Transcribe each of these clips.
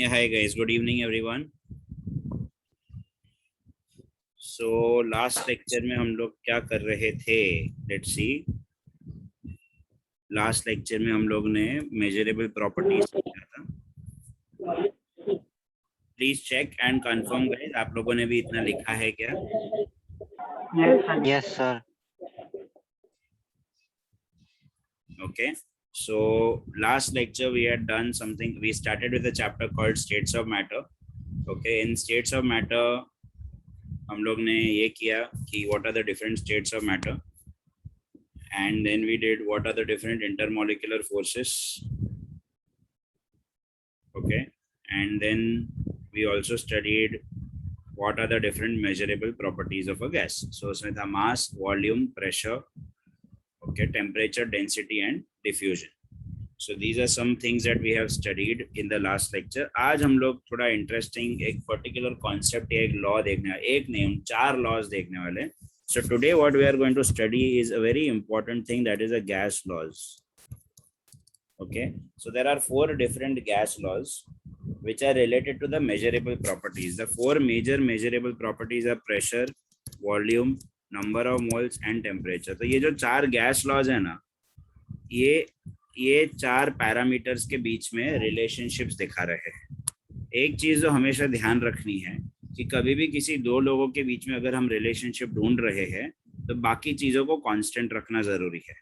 Yeah, hi guys. Good evening, everyone. So last lecture में हम लोग क्या कर रहे थे? Let's see. लास्ट लेक्चर में हम लोग ने मेजरेबल प्रॉपर्टीज सीखा था. Please check and confirm guys. आप लोगों ने भी इतना लिखा है क्या? Yes, sir. Okay. So last lecture we had done something. We started with a chapter called States of Matter. Okay. In States of Matter हम लोग ने ये किया कि what are the different states of matter, and then we did what are the different intermolecular forces. Okay. And then we also studied what are the different measurable properties of a gas. So उसमें था mass, volume, pressure, okay, temperature, density and diffusion. So these are some things that we have studied in the last lecture. आज हम लोग थोड़ा interesting एक particular concept या एक law देखने वाले, एक नहीं हम 4 laws देखने वाले. So today what we are going to study is a very important thing, that is a gas laws. Okay, so there are 4 different gas laws which are related to the measurable properties. The 4 major measurable properties are pressure, volume, number of moles and temperature. तो ये जो 4 gas laws है ना, ये 4 parameters के बीच में relationships दिखा रहे हैं. एक चीज जो हमेशा ध्यान रखनी है कि कभी भी किसी दो लोगों के बीच में अगर हम रिलेशनशिप ढूंढ रहे हैं तो बाकी चीजों को कांस्टेंट रखना जरूरी है.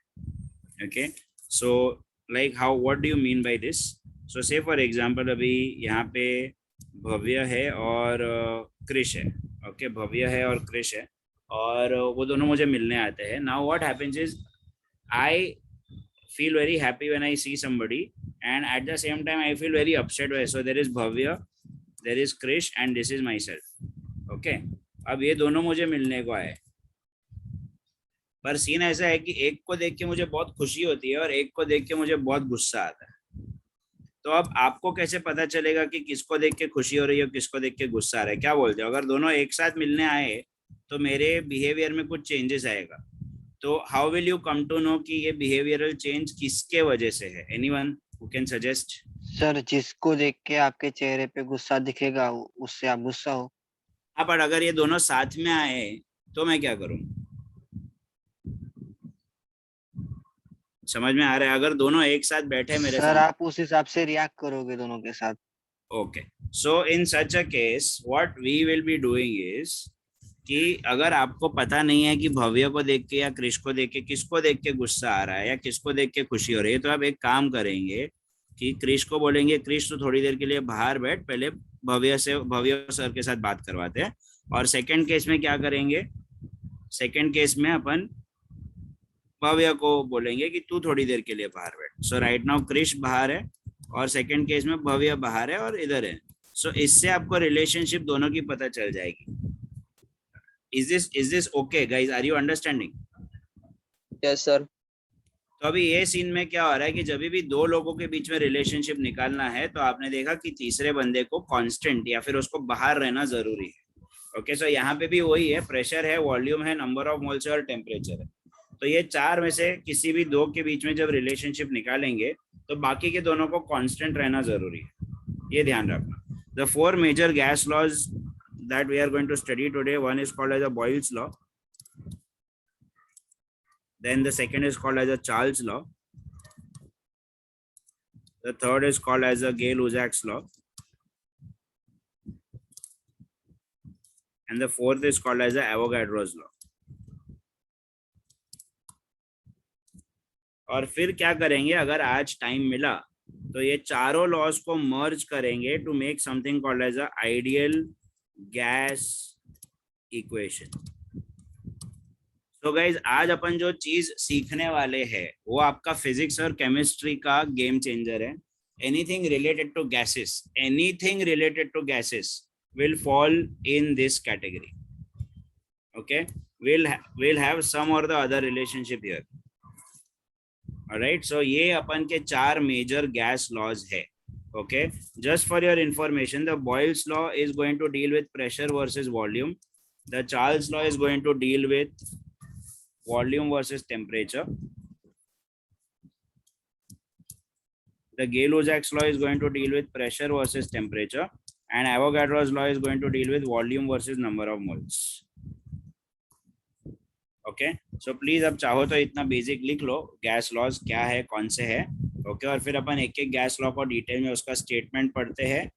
Okay, so like how, what do you mean by this? So say for example अभी यहाँ पे भव्य है और क्रिश है. ओके, भव्य है और क्रिश है और वो दोनों मुझे मिलने आते हैं. Now what happens is I feel very happy when I see somebody, and at the same time I feel very upset. So there is Bhavya, there is Krish and this is myself. Okay, अब ये दोनों मुझे मिलने को आए, पर scene ऐसा है कि एक को देख के मुझे बहुत खुशी होती है और एक को देख के मुझे बहुत गुस्सा आता है. तो अब आपको कैसे पता चलेगा कि किसको देख के खुशी हो रही है, किसको देख के गुस्सा आ रहा है? क्या बोलते हो? अगर दोनों एक साथ मिलने आए तो मेरे बिहेवियर में कुछ चेंजेस आएगा. तो how will you come to know कि ये बिहेवियरल चेंज किसके वजह से है? Anyone? Who can suggest? Sir जिसको देख के आपके चेहरे पे गुस्सा दिखेगा उससे आप गुस्सा हो। हाँ, पर अगर ये दोनों साथ में आए तो मैं क्या करूं? समझ में आ रहा है? अगर दोनों एक साथ बैठे मेरे सर सामने, आप उस हिसाब से रिएक्ट करोगे दोनों के साथ। Okay, so in such a case what we will be doing is कि अगर आपको पता नहीं है कि भव्य को देख के या कृष को देख के किसको देख के गुस्सा आ रहा है या किसको देख के खुशी हो रही है, तो आप एक काम करेंगे कि कृष को बोलेंगे, कृष तो थोड़ी देर के लिए बाहर बैठ, पहले भव्य सर के साथ बात करवाते हैं। और सेकंड केस में क्या करेंगे? सेकंड केस में अपन भव्य को बोलेंगे कि तू थोड़ी देर के लिए बाहर बैठ। सो राइट नाउ क्रिश बाहर है और सेकंड केस में भव्य बाहर है और इधर है। सो इससे आपको रिलेशनशिप दोनों की पता चल जाएगी। Is this okay guys? Are you understanding? Yes sir. तो अभी ये सीन में क्या हो रहा है कि जब भी दो लोगों के बीच में रिलेशनशिप निकालना है तो आपने देखा कि तीसरे बंदे को कांस्टेंट या फिर उसको बाहर रहना जरूरी है। ओके, सो यहाँ पे भी वही है, प्रेशर है, वॉल्यूम है, नंबर ऑफ मोल्स है और टेम्परेचर है। तो ये चार में से किसी भी दो के बीच में जब रिलेशनशिप निकालेंगे तो बाकी के दोनों को कांस्टेंट रहना जरूरी है, ये ध्यान रखना। The four major gas laws that we are going to study today, one is called as a Boyle's law, then the second is called as a Charles law, the third is called as a Gay-Lussac's law, and the fourth is called as a Avogadro's law. और फिर क्या करेंगे, अगर आज time मिला तो ये चारों लॉज को मर्ज करेंगे to make something called as a ideal gas equation. तो गाइज आज अपन जो चीज सीखने वाले हैं वो आपका फिजिक्स और केमिस्ट्री का गेम चेंजर है। Anything related to gases, anything related to gases will fall in this category. Okay, we'll have some or the other relationship here. Alright, so ये अपन के चार मेजर गैस लॉज है। Okay, just for your information, the Boyle's law is going to deal with pressure versus volume. The Charles law is going to deal with volume versus temperature. The Gay-Lussac's law is going to deal with pressure versus temperature, and Avogadro's law is going to deal with volume versus number of moles. Okay, so please अब चाहो तो इतना basic लिख लो, gas laws क्या है, कौन से है। ओके, और फिर अपन एक एक गैस लॉ को डिटेल में उसका स्टेटमेंट पढ़ते हैं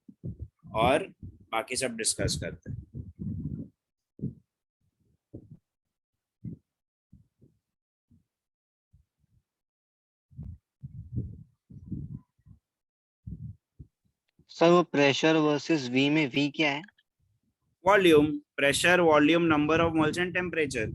और बाकी सब डिस्कस करते हैं। सर वो प्रेशर वर्सेस वी में वी क्या है? Volume, pressure, volume, number of moles and temperature.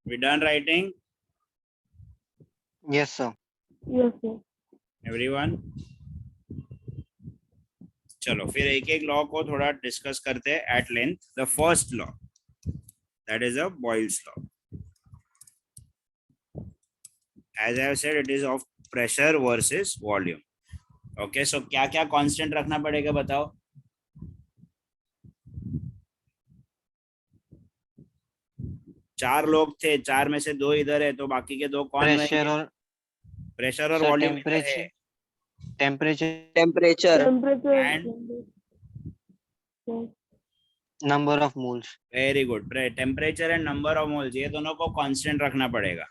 We done writing? Yes sir. Yes sir. Everyone, चलो फिर एक एक लॉ को थोड़ा डिस्कस करते हैं at length. The first law, that is a Boyle's law. As I have said, it is of pressure versus volume. Okay, so क्या क्या कांस्टेंट रखना पड़ेगा बताओ? चार लोग थे, चार में से दो इधर है, तो बाकी के दो कौन प्रेशर रहेंगे? और प्रेशर और सर वॉल्यूम इधर है। Temperature temperature temperature and number of moles. Very good, temperature and number of moles, ये दोनों को कांस्टेंट रखना पड़ेगा।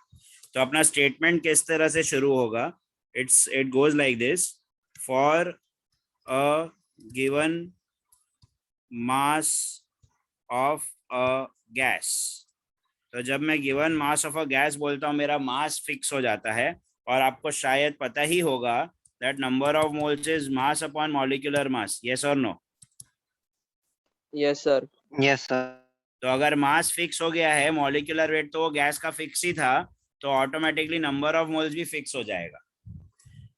तो अपना स्टेटमेंट किस तरह से शुरू होगा? It goes like this, for a given mass of a gas. तो जब मैं given mass of a gas बोलता हूँ, मेरा मास फिक्स हो जाता है, और आपको शायद पता ही होगा that number of moles is mass upon molecular mass, yes और no? Yes sir. Yes sir. तो अगर मास फिक्स हो गया है, मॉलिक्यूलर वेट तो वो गैस का फिक्स ही था, तो ऑटोमेटिकली नंबर ऑफ मोल्स भी फिक्स हो जाएगा।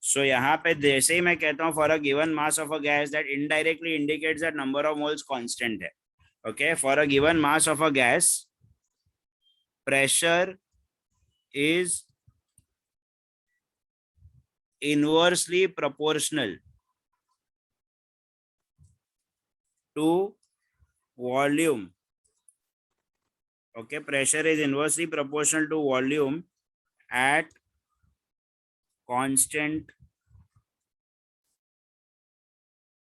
सो यहाँ पे जैसे ही मैं कहता हूँ for a given mass of a gas, that indirectly indicates that number of moles constant है। Okay, for a given mass of a gas, pressure is inversely proportional to volume. Okay, pressure is inversely proportional to volume at constant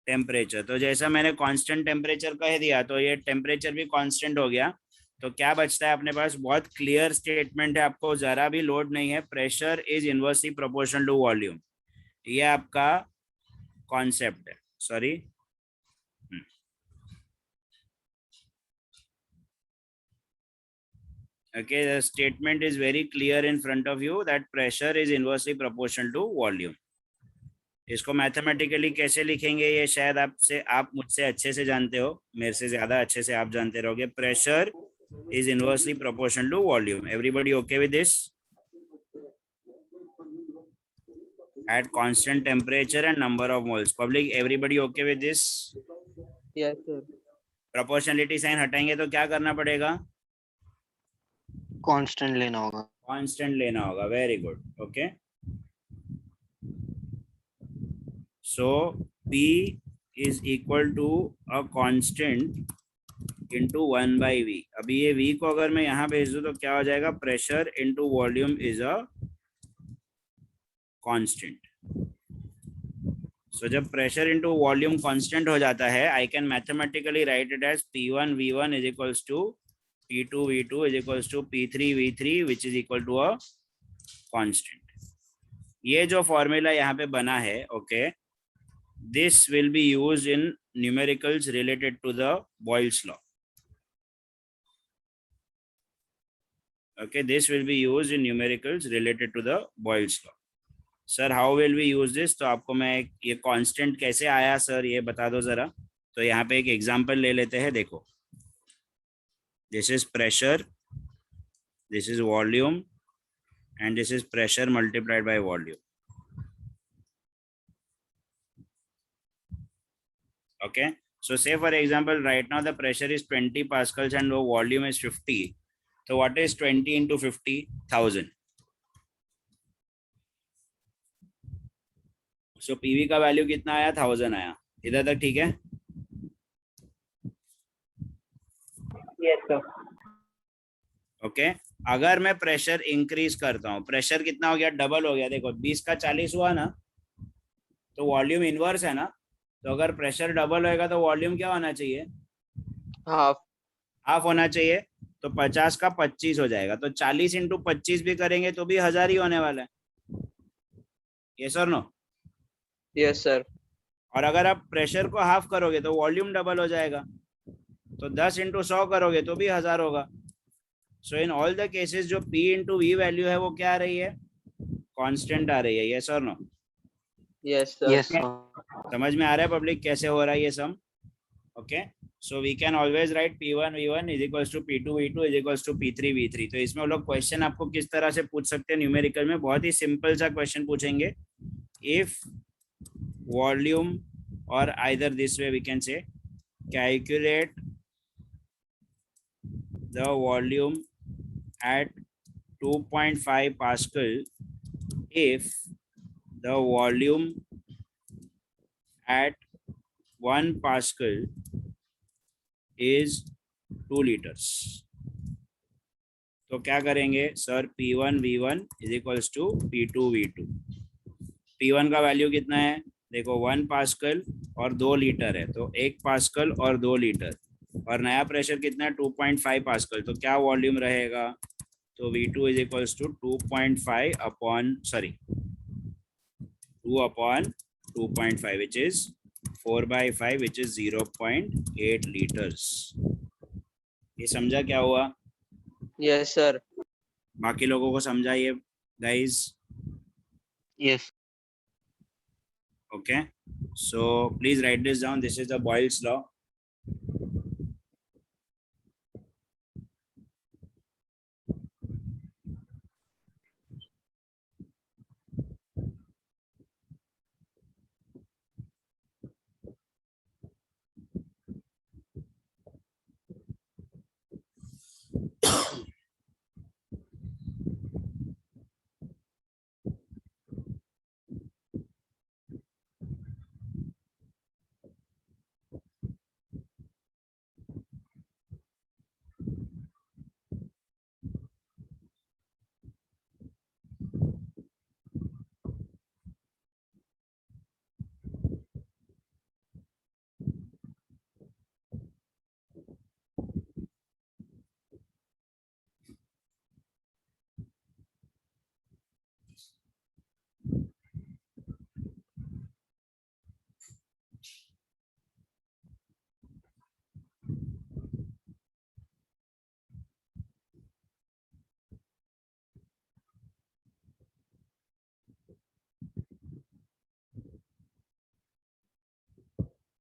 temperature. तो जैसा मैंने constant temperature कह दिया, तो ये temperature भी constant हो गया। तो क्या बचता है अपने पास? बहुत क्लियर स्टेटमेंट है, आपको जरा भी लोड नहीं है। Pressure is inversely proportional to volume, ये आपका कॉन्सेप्ट है। Sorry, okay, the statement is very clear in front of you that pressure is inversely proportional to volume. इसको मैथमेटिकली कैसे लिखेंगे, ये शायद आप मुझसे अच्छे से जानते हो, मेरे से ज्यादा अच्छे से आप जानते रहोगे। Pressure is inversely proportional to volume. Everybody okay with this? at constant temperature and number of moles. Public, everybody okay with this? Yes sir. Proportionality sign हटाएंगे तो क्या करना पड़ेगा? कांस्टेंट लेना होगा। कांस्टेंट लेना होगा। Very good, okay. So P is equal to a constant into 1/v। अभी ये V को अगर मैं यहाँ भेज दूं तो क्या हो जाएगा? Pressure into volume is a constant. So जब प्रेशर इंटू वॉल्यूम कांस्टेंट हो जाता है, I can mathematically write it as P1 V1 is equals to P2 V2 is equals to P3 V3 which is equal to a constant. ये जो formula यहाँ पे बना है, okay, this will be used in numericals related to the Boyle's law. Okay, this will be used in numericals related to the Boyle's law. Sir how will we use this? तो आपको मैं ये constant कैसे आया sir, ये बता दो जरा। तो यहाँ पे एक एग्जांपल ले लेते हैं, देखो। This is pressure, this is volume, and this is pressure multiplied by volume. Okay, so say for example right now the pressure is 20 pascals and the volume is 50. So what is 20 into 50? 1000. So PV का value कितना आया? 1000 आया। इधर तक ठीक है? Yes sir. Okay, अगर मैं प्रेशर इंक्रीज करता हूँ, प्रेशर कितना हो गया? डबल हो गया। देखो 20 का 40 हुआ ना, तो वॉल्यूम इनवर्स है ना। तो अगर प्रेशर डबल होएगा तो वॉल्यूम क्या होना चाहिए? हाफ। हाफ होना चाहिए। तो 50 का 25 हो जाएगा। तो 40 इंटू 25 भी करेंगे तो भी 1000 ही होने वाला है। यस और नो? Yes sir. और अगर आप प्रेशर को हाफ करोगे तो वॉल्यूम डबल हो जाएगा। तो 10 इंटू 100 करोगे तो भी 1000 होगा। सो इन ऑल द केसेस जो P इंटू V वैल्यू है वो क्या आ रही है? कांस्टेंट आ रही है। यस और no? Yes sir. Yes sir. समझ में आ रहा है पब्लिक कैसे हो रहा है ये sum? Okay, so we can always write P1 V1 is equals to P2 V2 is equals to P3 V3। तो इसमें वो लोग क्वेश्चन आपको किस तरह से पूछ सकते हैं न्यूमेरिकल में? बहुत ही सिंपल सा क्वेश्चन पूछेंगे। इफ वॉल्यूम, और either this way we can say, calculate the volume at 2.5 Pascal if the volume at 1 Pascal is 2 liters. तो क्या करेंगे sir, P1 V1 is equals to P2 V2. P1 का value कितना है, देखो 1 pascal और 2 litre है, तो 1 पास्कल और 2 लीटर, और नया प्रेशर कितना है 2.5 पास्कल, तो क्या वॉल्यूम रहेगा, तो V2 is equals to 2.5 upon 2 upon 2.5 which is 4/5 which is 0.8 liters. ये समझा क्या हुआ? Yes, sir. बाकी लोगों को समझाइए guys. Yes. Okay, so please write this down. This is the Boyle's law.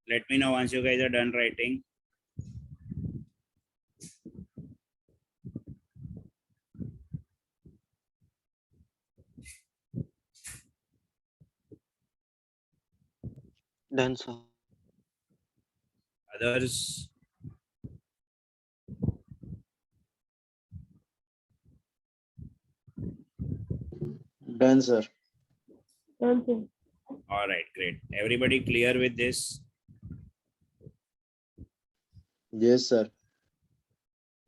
Let me know once you guys are done writing. Done, sir. Others? Done, sir. Done, sir. All right, great. Everybody clear with this? Yes, sir.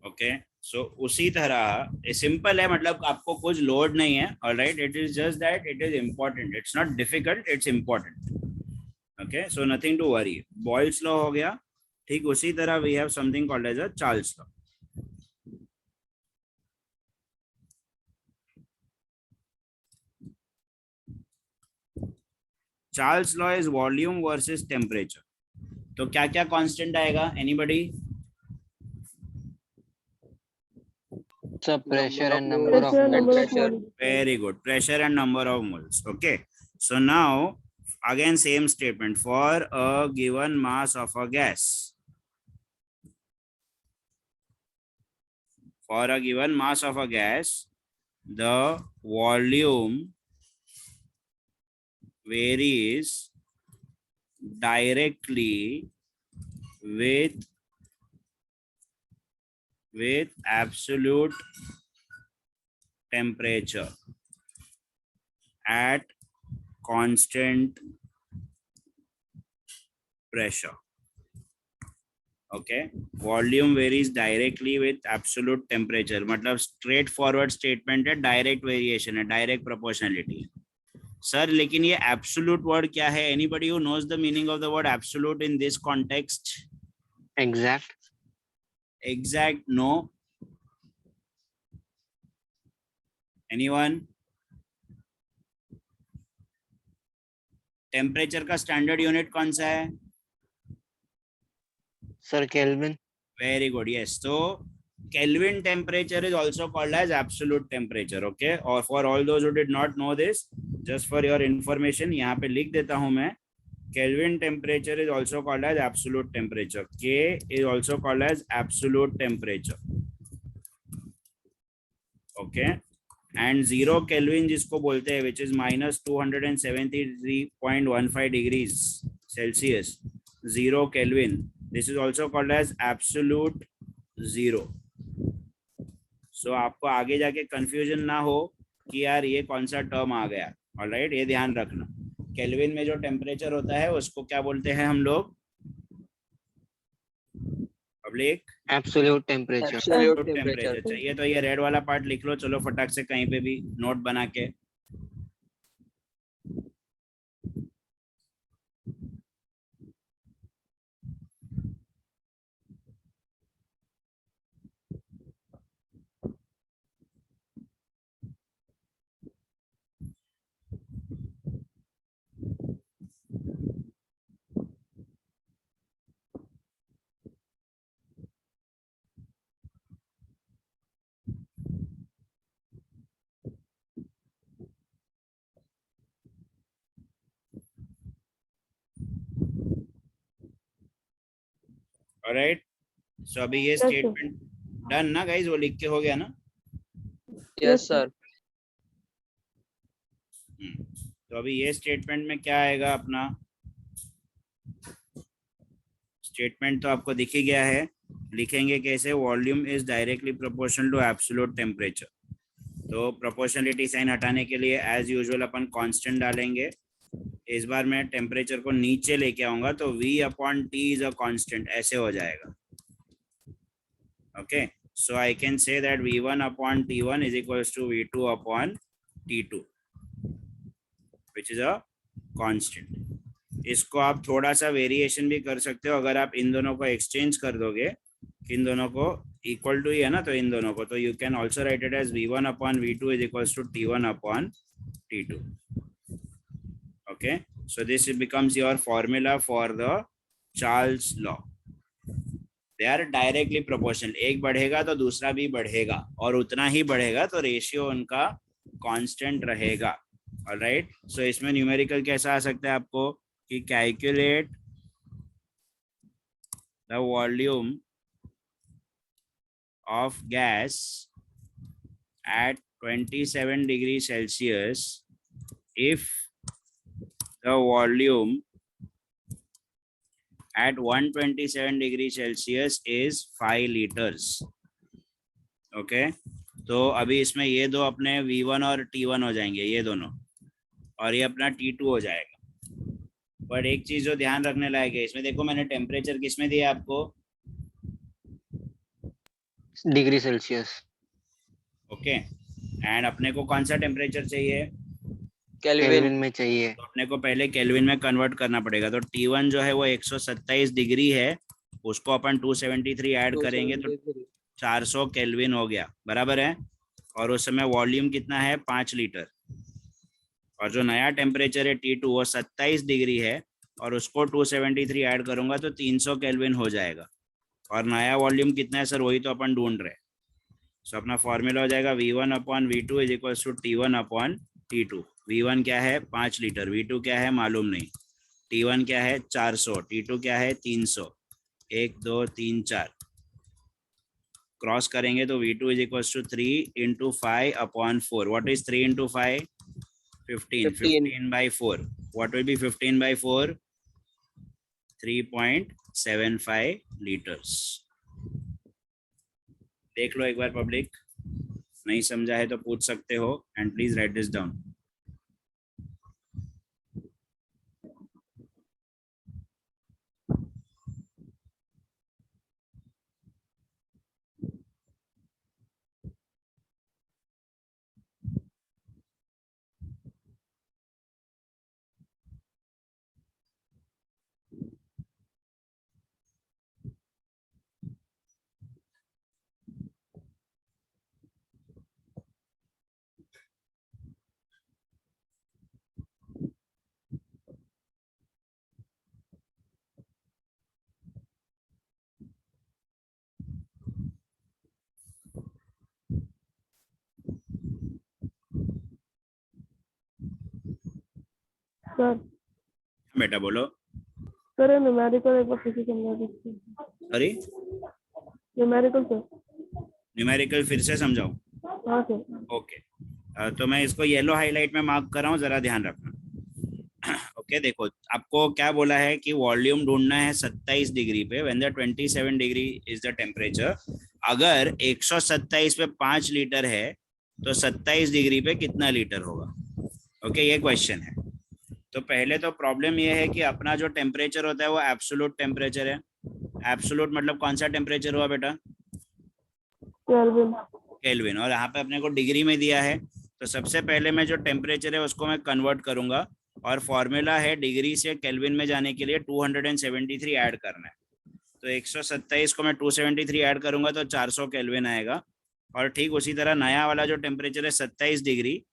Okay, so उसी तरह ये simple है, मतलब आपको कुछ load नहीं है. Alright, it is just that it is important, it's not difficult, it's important. Okay, so nothing to worry. Boyle's law हो गया. ठीक उसी तरह we have something called as a Charles law. Charles law is volume versus temperature. तो क्या क्या constant आएगा, anybody? Sir, pressure and number moles of Pressure, and number of pressure. moles. Very good. Pressure and number of moles. Okay. So now again same statement, for a given mass of a gas. For a given mass of a gas, the volume varies directly with absolute temperature at constant pressure. Okay, volume varies directly with absolute temperature, मतलब straight forward statement है, direct variation है, direct proportionality है. Sir लेकिन ये absolute word क्या है? Anybody who knows the meaning of the word absolute in this context? exact. Exact, no. Anyone? Temperature का standard unit कौन सा है? Sir, Kelvin. Very good. Yes. So Kelvin temperature is also called as absolute temperature. Okay. Or for all those who did not know this, just for your information, यहाँ पे लिख देता हूँ मैं. Kelvin temperature is also called as absolute temperature. K is also called as absolute temperature. Okay. And 0 Kelvin जिसको बोलते हैं, which is minus 273.15 degrees Celsius. 0 Kelvin. This is also called as absolute zero. So आपको आगे जाके confusion ना हो कि यार ये कौन सा टर्म आ गया. ऑलराइट, ये ध्यान रखना. केल्विन में जो टेम्परेचर होता है उसको क्या बोलते हैं हम लोग public? Absolute temperature. Absolute temperature temperature. चाहिए तो ये रेड वाला पार्ट लिख लो, चलो फटाक से कहीं पे भी नोट बना के। ऑलराइट, सो अभी ये sir. स्टेटमेंट डन ना गाइस, वो लिख के हो गया ना? Yes sir. तो अभी ये स्टेटमेंट में क्या आएगा अपना? स्टेटमेंट तो आपको दिख ही गया है, लिखेंगे कैसे? Volume is directly proportional to absolute temperature. तो प्रोपोर्शनलिटी साइन हटाने के लिए एज यूजुअल अपन कांस्टेंट डालेंगे। इस बार मैं टेम्परेचर को नीचे लेके आऊंगा तो V upon T is a constant, ऐसे हो जाएगा। Okay, so I can say that V1 upon T1 is equals to V2 upon T2 which is a constant. इसको आप थोड़ा सा वेरिएशन भी कर सकते हो, अगर आप इन दोनों को एक्सचेंज कर दोगे, इन दोनों को इक्वल टू ही है ना, तो इन दोनों को, तो you can also write it as V1 upon V2 is equals to T1 upon T2। Okay, so this becomes your formula for the Charles law. They are directly proportional, एक बढ़ेगा तो दूसरा भी बढ़ेगा, और उतना ही बढ़ेगा तो रेशियो उनका कांस्टेंट रहेगा। ऑलराइट, सो इसमें न्यूमेरिकल कैसा आ सकता है आपको कि calculate the volume of gas at 27 degree Celsius if the volume at 127 degree Celsius is 5 liters. Okay, तो अभी इसमें ये दो अपने V1 और T1 हो जाएंगे, ये दोनों, और ये अपना T2 हो जाएगा। बट एक चीज जो ध्यान रखने लायक है इसमें, देखो मैंने टेम्परेचर किसमें दिया आपको? Degree Celsius. ओके, एंड अपने को कौन सा टेम्परेचर चाहिए? केल्विन। केल्विन में चाहिए। तो अपने को पहले केल्विन में कन्वर्ट करना पड़ेगा। तो T1 जो है वो 127 डिग्री है, उसको अपन 273 ऐड करेंगे तो 400 केल्विन हो गया, बराबर है। और उस समय वॉल्यूम कितना है? 5 लीटर। और जो नया टेम्परेचर है T2 वो 27 डिग्री है, और उसको 273 ऐड करूंगा तो 300 केल्विन हो जाएगा। और नया वॉल्यूम कितना है सर, वही तो अपन ढूंढ रहे हैं। सो अपना फॉर्मूला हो जाएगा V1 upon V2 is equal to T1 upon T2। V1 क्या है? 5 लीटर। V2 क्या है? मालूम नहीं। T1 क्या है? 400। T2 क्या है? 300। 1 2 3 4 क्रॉस करेंगे तो V2 is equal to 3 into 5 upon 4। What is 3 into 5? 15। 15 by 4। What will be 15 by 4? 3.75 litres. देख लो एक बार पब्लिक, नहीं समझा है तो पूछ सकते हो, and please right this down. Sir बेटा बोलो। सर ये न्यूमेरिकल एक बार फिर से समझा दीजिए। Sorry, numerical sir. न्यूमेरिकल फिर से समझाऊं? हाँ सर। ओके, तो मैं इसको येलो हाईलाइट में मार्क कर रहा हूँ, जरा ध्यान रखना। ओके, देखो आपको क्या बोला है कि वॉल्यूम ढूंढना है 27 डिग्री पे, when the 27 degree is the temperature. अगर 127 पे 5 लीटर है तो 27 डिग्री पे कितना लीटर होगा? ओके, ये क्वेश्चन है। तो पहले तो प्रॉब्लम ये है कि अपना जो टेम्परेचर होता है वो एब्सोल्यूट टेम्परेचर है। एब्सोल्यूट मतलब कौन सा टेम्परेचर हुआ बेटा? केल्विन। केल्विन। और यहाँ पे अपने को डिग्री में दिया है, तो सबसे पहले मैं जो टेम्परेचर है उसको मैं कन्वर्ट करूंगा, और फॉर्मूला है डिग्री से केल्विन में जाने के लिए 273 ऐड करना है। तो 127 को मैं 273 ऐड करूंगा तो 400 केल्विन आएगा। और ठीक उसी तरह नया वाला जो टेम्परेचर है 27 डिग्री,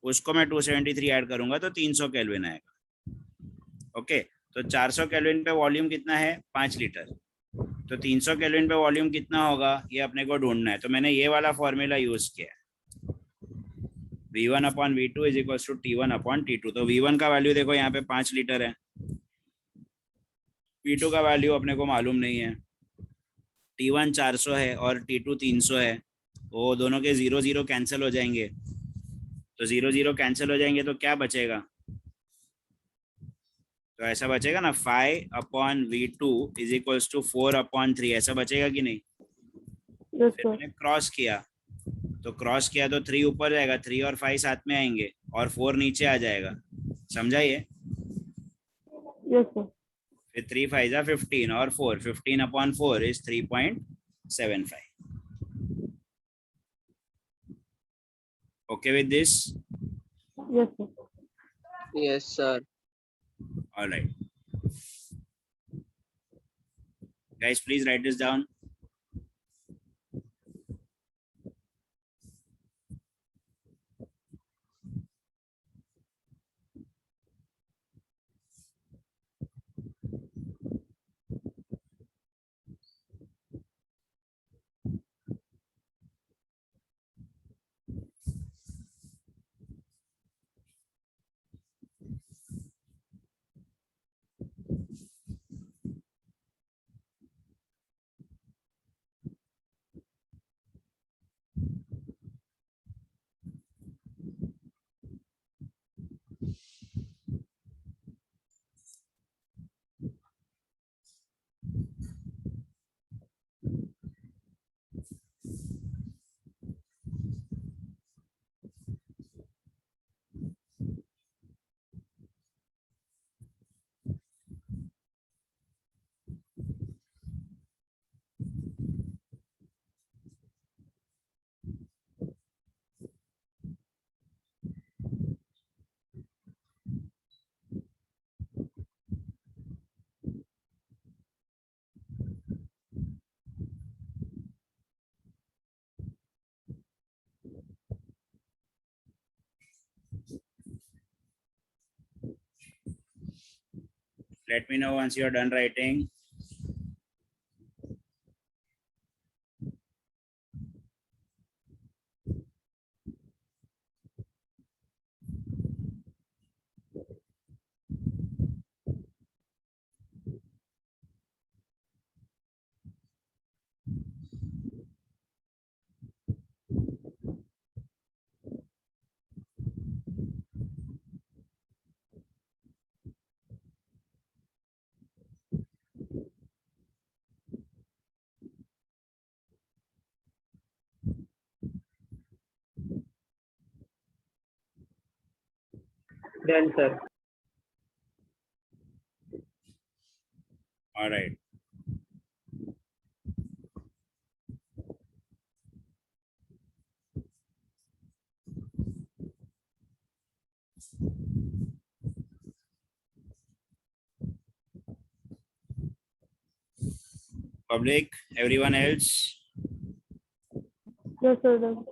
उसको मैं 273 ऐड करूंगा तो 300 केल्विन आएगा। ओके, तो 400 केल्विन पे वॉल्यूम कितना है? 5 लीटर। तो 300 केल्विन पे वॉल्यूम कितना होगा ये अपने को ढूंढना है। तो मैंने ये वाला फॉर्मूला यूज किया है, V1 upon V2 is equal to T1 upon T2। तो V1 का वैल्यू देखो यहाँ पे 5 लीटर है, P2 का वैल्यू अपने को मालूम नहीं है, T1 400 है और T2 300 है। वो दोनों के 0 0 कैंसिल हो जाएंगे, तो 0 0 कैंसिल हो जाएंगे तो क्या बचेगा? तो ऐसा बचेगा ना, 5 upon V2 is equal to 4 upon 3, ऐसा बचेगा कि नहीं? यस फिर सर। मैंने क्रॉस किया, तो क्रॉस किया तो 3 ऊपर जाएगा, 3 और 5 साथ में आएंगे और 4 नीचे आ जाएगा। समझाइए? Yes sir. फिर 3 5 जा 15 और 4, 15 upon 4 is 3.75। Okay with this? Yes sir. Yes, sir. Alright guys, please write this down. Let me know once you are done writing. Done, sir. All right. Public, everyone else? Yes sir. Done.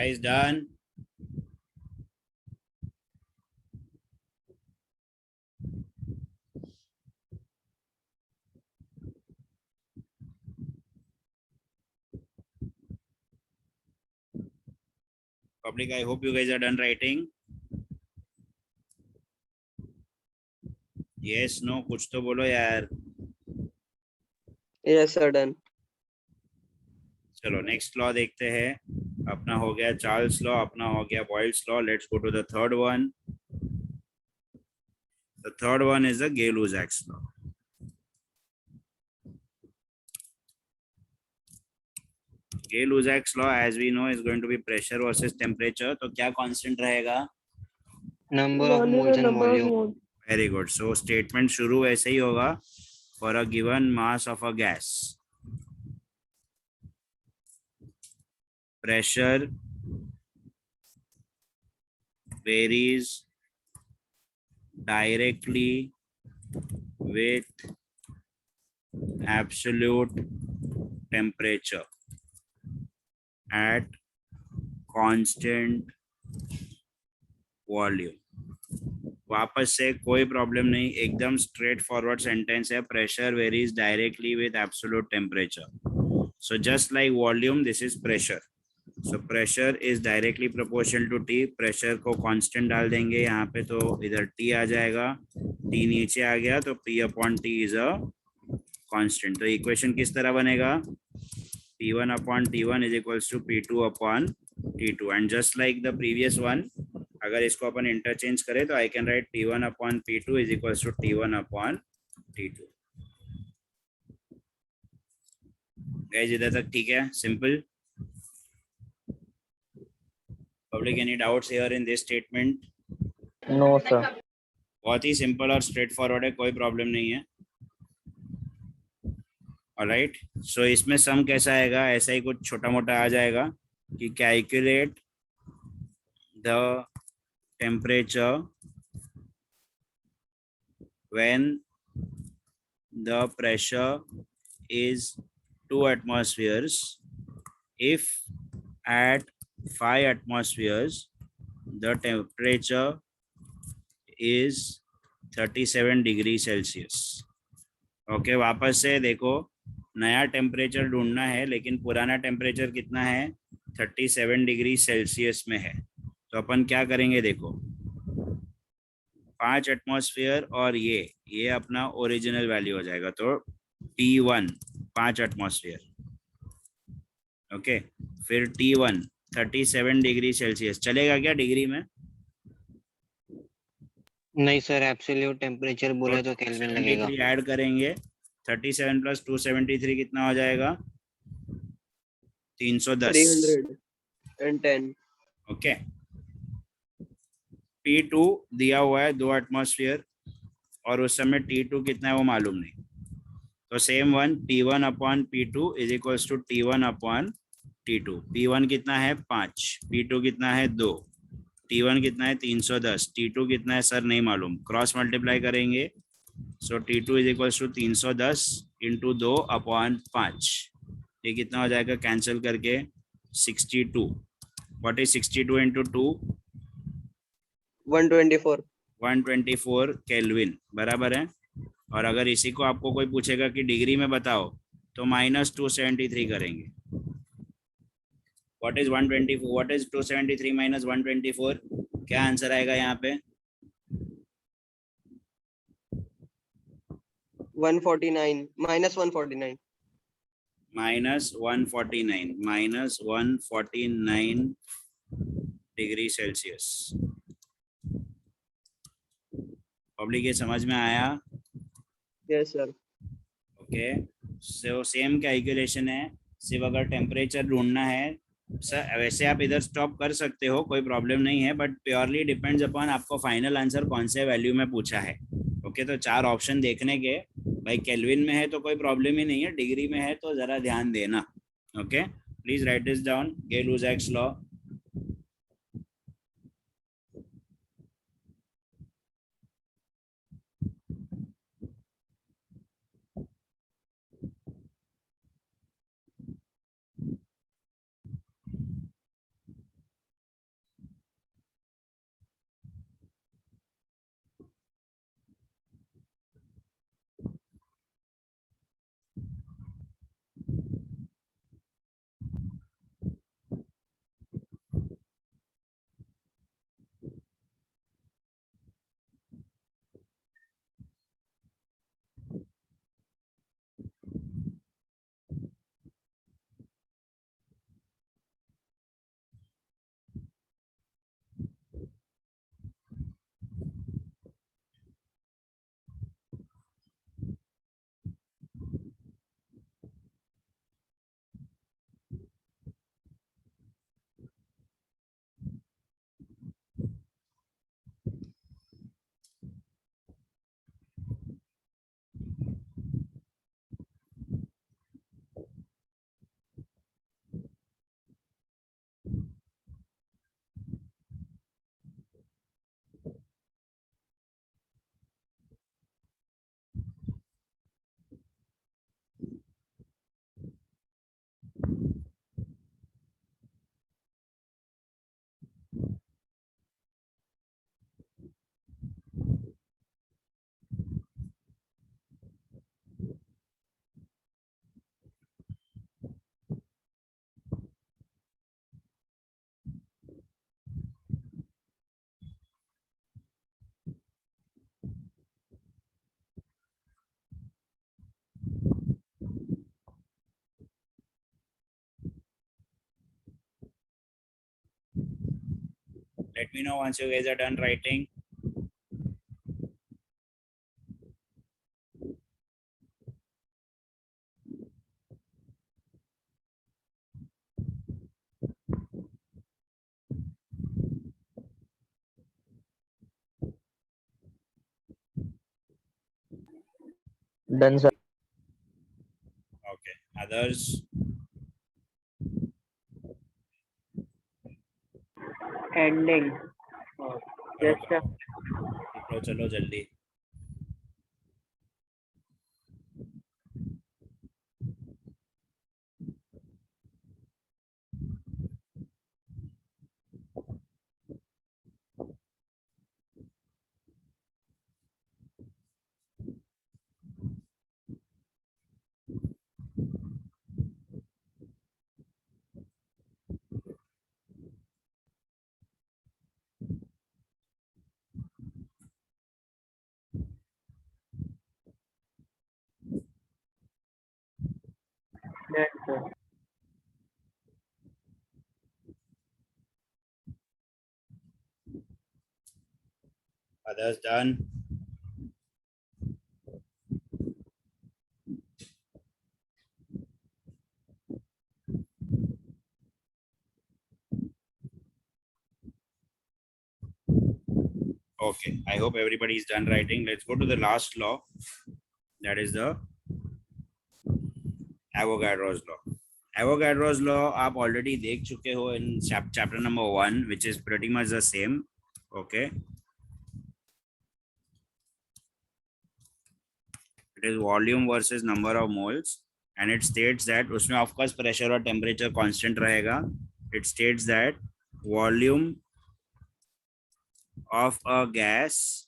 guys done? Public, I hope you guys are done writing. Yes, no, कुछ तो बोलो यार. Yes, sir. Done. चलो next law देखते हैं. अपना हो गया चार्ल्स लॉ, अपना हो गया Boyle's law. Let's go to the third one. The third one is the Gay-Lussac's law. Gay-Lussac's law, as we know, is going to be pressure versus temperature. तो क्या कांस्टेंट रहेगा? Number of volume moles and and number of volume. Moles. Very good. So statement शुरू ऐसे ही होगा. For a given mass of a gas, pressure varies directly with absolute temperature at constant volume. वापस से कोई problem नहीं, एकदम straight forward sentence है. Pressure varies directly with absolute temperature. So just like volume, this is pressure. So pressure is directly proportional to T. Pressure को constant डाल देंगे यहाँ पे, तो इधर टी आ जाएगा. टी नीचे आ गया तो P upon T is a constant. तो इक्वेशन किस तरह बनेगा? P1 upon T1 is equals to P2 upon T2. And just like the previous one, अगर इसको अपन इंटरचेंज करें तो I can write P1 upon P2 is equals to T1 upon T2. Guys इधर तक ठीक है? Simple. Public, any doubts here in this statement? No sir. बहुत ही सिंपल और स्ट्रेट फॉरवर्ड है, कोई प्रॉब्लम नहीं है. ऑलराइट. सो इसमें सम कैसा आएगा? ऐसा ही कुछ छोटा मोटा आ जाएगा कि calculate the temperature when the pressure is 2 atmospheres if at 5 atmospheres the temperature is 37 degree Celsius. Okay, वापस से देखो, नया टेम्परेचर ढूंढना है लेकिन पुराना टेम्परेचर कितना है? 37 डिग्री सेल्सियस में है. तो अपन क्या करेंगे? देखो, 5 एटमॉस्फेयर और ये अपना ओरिजिनल वैल्यू हो जाएगा. तो T1 5 एटमॉस्फेयर. ओके, फिर T1 37 डिग्री सेल्सियस. चलेगा क्या डिग्री में? नहीं सर, एब्सोल्यूट टेम्परेचर बोले तो केल्विन लगेगा. 73 ऐड करेंगे. 37 प्लस 273 कितना हो जाएगा? 310. 310. ओके. P2 दिया हुआ है 2 एटमॉस्फेयर और उस समय T2 कितना है वो मालूम नहीं. तो same one, P1 upon P2 is equals to T1 upon T2. P1 कितना है? 5. P2 कितना है? 2. T1 कितना है? 310. T2 कितना है सर? नहीं मालूम. क्रॉस मल्टीप्लाई करेंगे. So T2 is equals to 310 into 2 upon 5. ये कितना हो जाएगा कैंसिल करके? 62. What is 62 into 2? 124. 124 केल्विन. बराबर है. और अगर इसी को आपको कोई पूछेगा कि डिग्री में बताओ तो -273 करेंगे. What is 124? What is 273 minus 124? क्या आंसर आएगा यहाँ पे? 149. -149. -149 डिग्री सेल्सियस. पब्लिक, ये समझ में आया? Yes, sir. Okay. So same calculation है, सिर्फ अगर टेम्परेचर ढूंढना है सर. वैसे आप इधर स्टॉप कर सकते हो, कोई प्रॉब्लम नहीं है, बट प्योरली डिपेंड्स अपॉन आपको फाइनल आंसर कौन से वैल्यू में पूछा है. ओके, तो 4 ऑप्शन देखने के. भाई केल्विन में है तो कोई प्रॉब्लम ही नहीं है, डिग्री में है तो जरा ध्यान देना. Okay, please right this down. Gay-Lussac's law. Let me know once you guys are done writing. Done, sir. Okay. Others? Ending. Yes, sir. चलो चलो जल्दी. Yes, sir. Others done? Okay, I hope everybody is done writing. Let's go to the last law. That is the Avogadro's law. Avogadro's law आप already देख चुके हो in chapter number 1, which is pretty much the same. Okay. It is volume versus number of moles, and it states that उसमें of course pressure और temperature constant रहेगा. It states that volume of a gas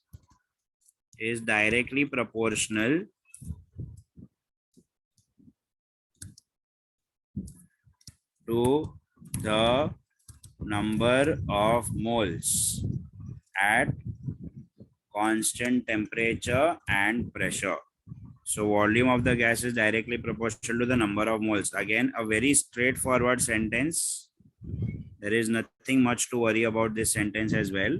is directly proportional to the number of moles at constant temperature and pressure. So volume of the gas is directly proportional to the number of moles. Again, a very straightforward sentence. There is nothing much to worry about this sentence as well.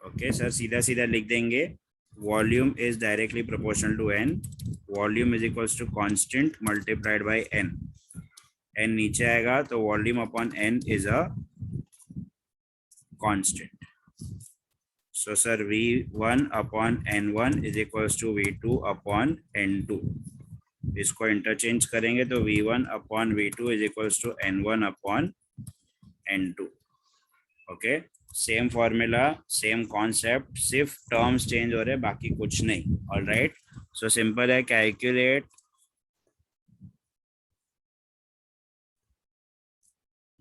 Okay, sir, सीधा सीधा लिख देंगे. Volume is directly proportional to n. Volume is equals to constant multiplied by n. n नीचे आएगा तो volume upon n is a constant. So sir, V1 upon N1 is equals to V2 upon N2. इसको interchange करेंगे तो V1 upon V2 is equals to N1 upon N2. Okay, same formula, same concept, सिर्फ terms change हो रहे, बाकी कुछ नहीं. All right, so simple है. Calculate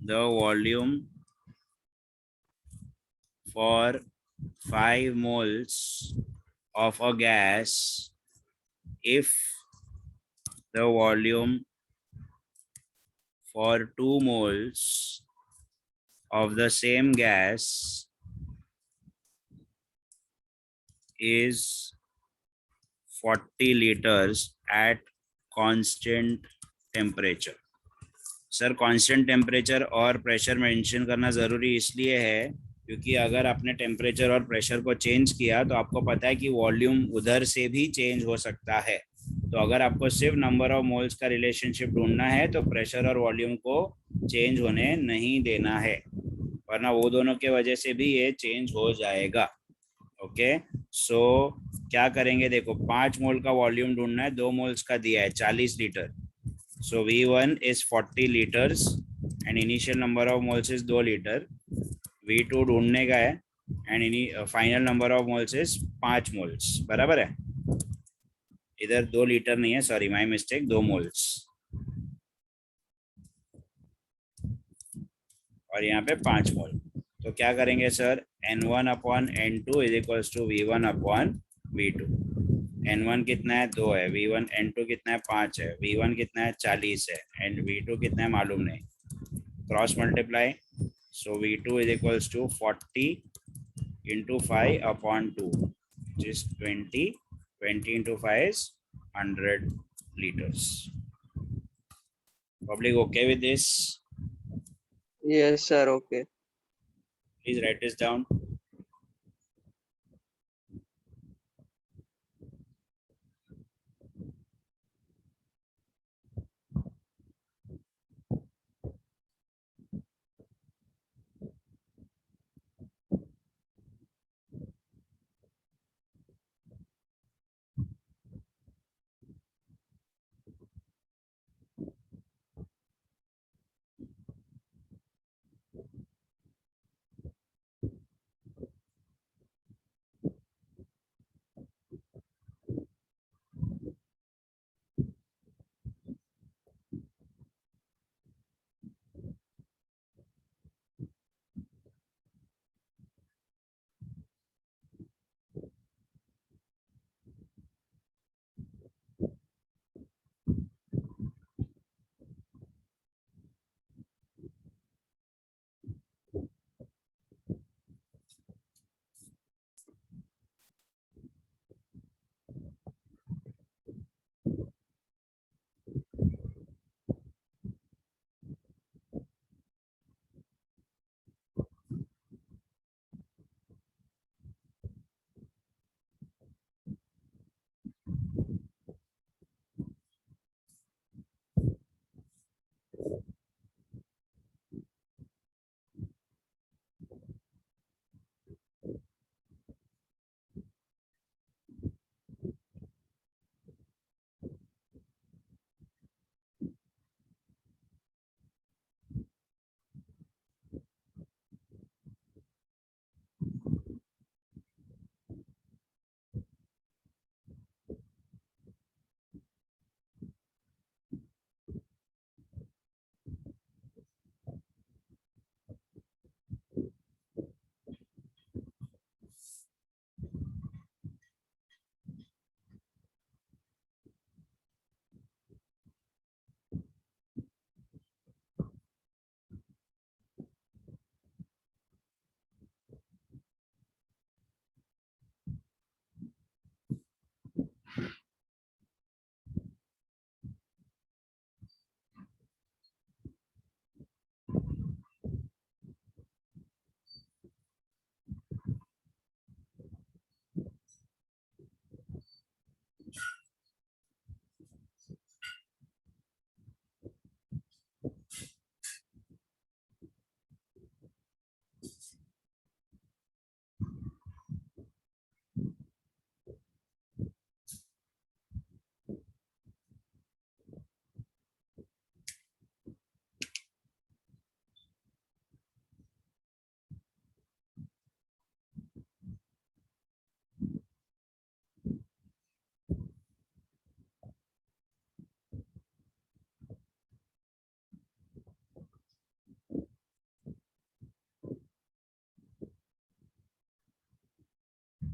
the volume for 5 moles of a gas if the volume for 2 moles of the same gas is 40 liters at constant temperature. Sir constant temperature और pressure mention करना ज़रूरी इसलिए है क्योंकि अगर आपने temperature और प्रेशर को चेंज किया तो आपको पता है कि वॉल्यूम उधर से भी चेंज हो सकता है. तो अगर आपको सिर्फ नंबर ऑफ मोल्स का रिलेशनशिप ढूंढना है तो प्रेशर और वॉल्यूम को चेंज होने नहीं देना है, वरना वो दोनों के वजह से भी ये चेंज हो जाएगा. ओके, सो क्या करेंगे, देखो 5 मोल का वॉल्यूम ढूंढना है, 2 मोल्स का दिया है 40 litre. So V1 is 40 liters and initial number of moles is 2 liter. V2 ढूंढने का है and final number of moles is 5 moles. बराबर है, इधर 2 लीटर नहीं है, सॉरी माय मिस्टेक, 2 moles और यहाँ पे 5 मोल. तो क्या करेंगे sir, N1 upon N2 is equals to V1 upon V2. N1 कितना है, 2 है. V1 N2 कितना है, 5 है. V1 कितना है, 40 है. एंड V2 कितना है मालूम नहीं. Cross multiply, so V2 is equals to 40 into 5 upon 2 which is 20. 20 into 5 is 100 liters. Public okay with this? Yes, sir. Okay. Please write this down.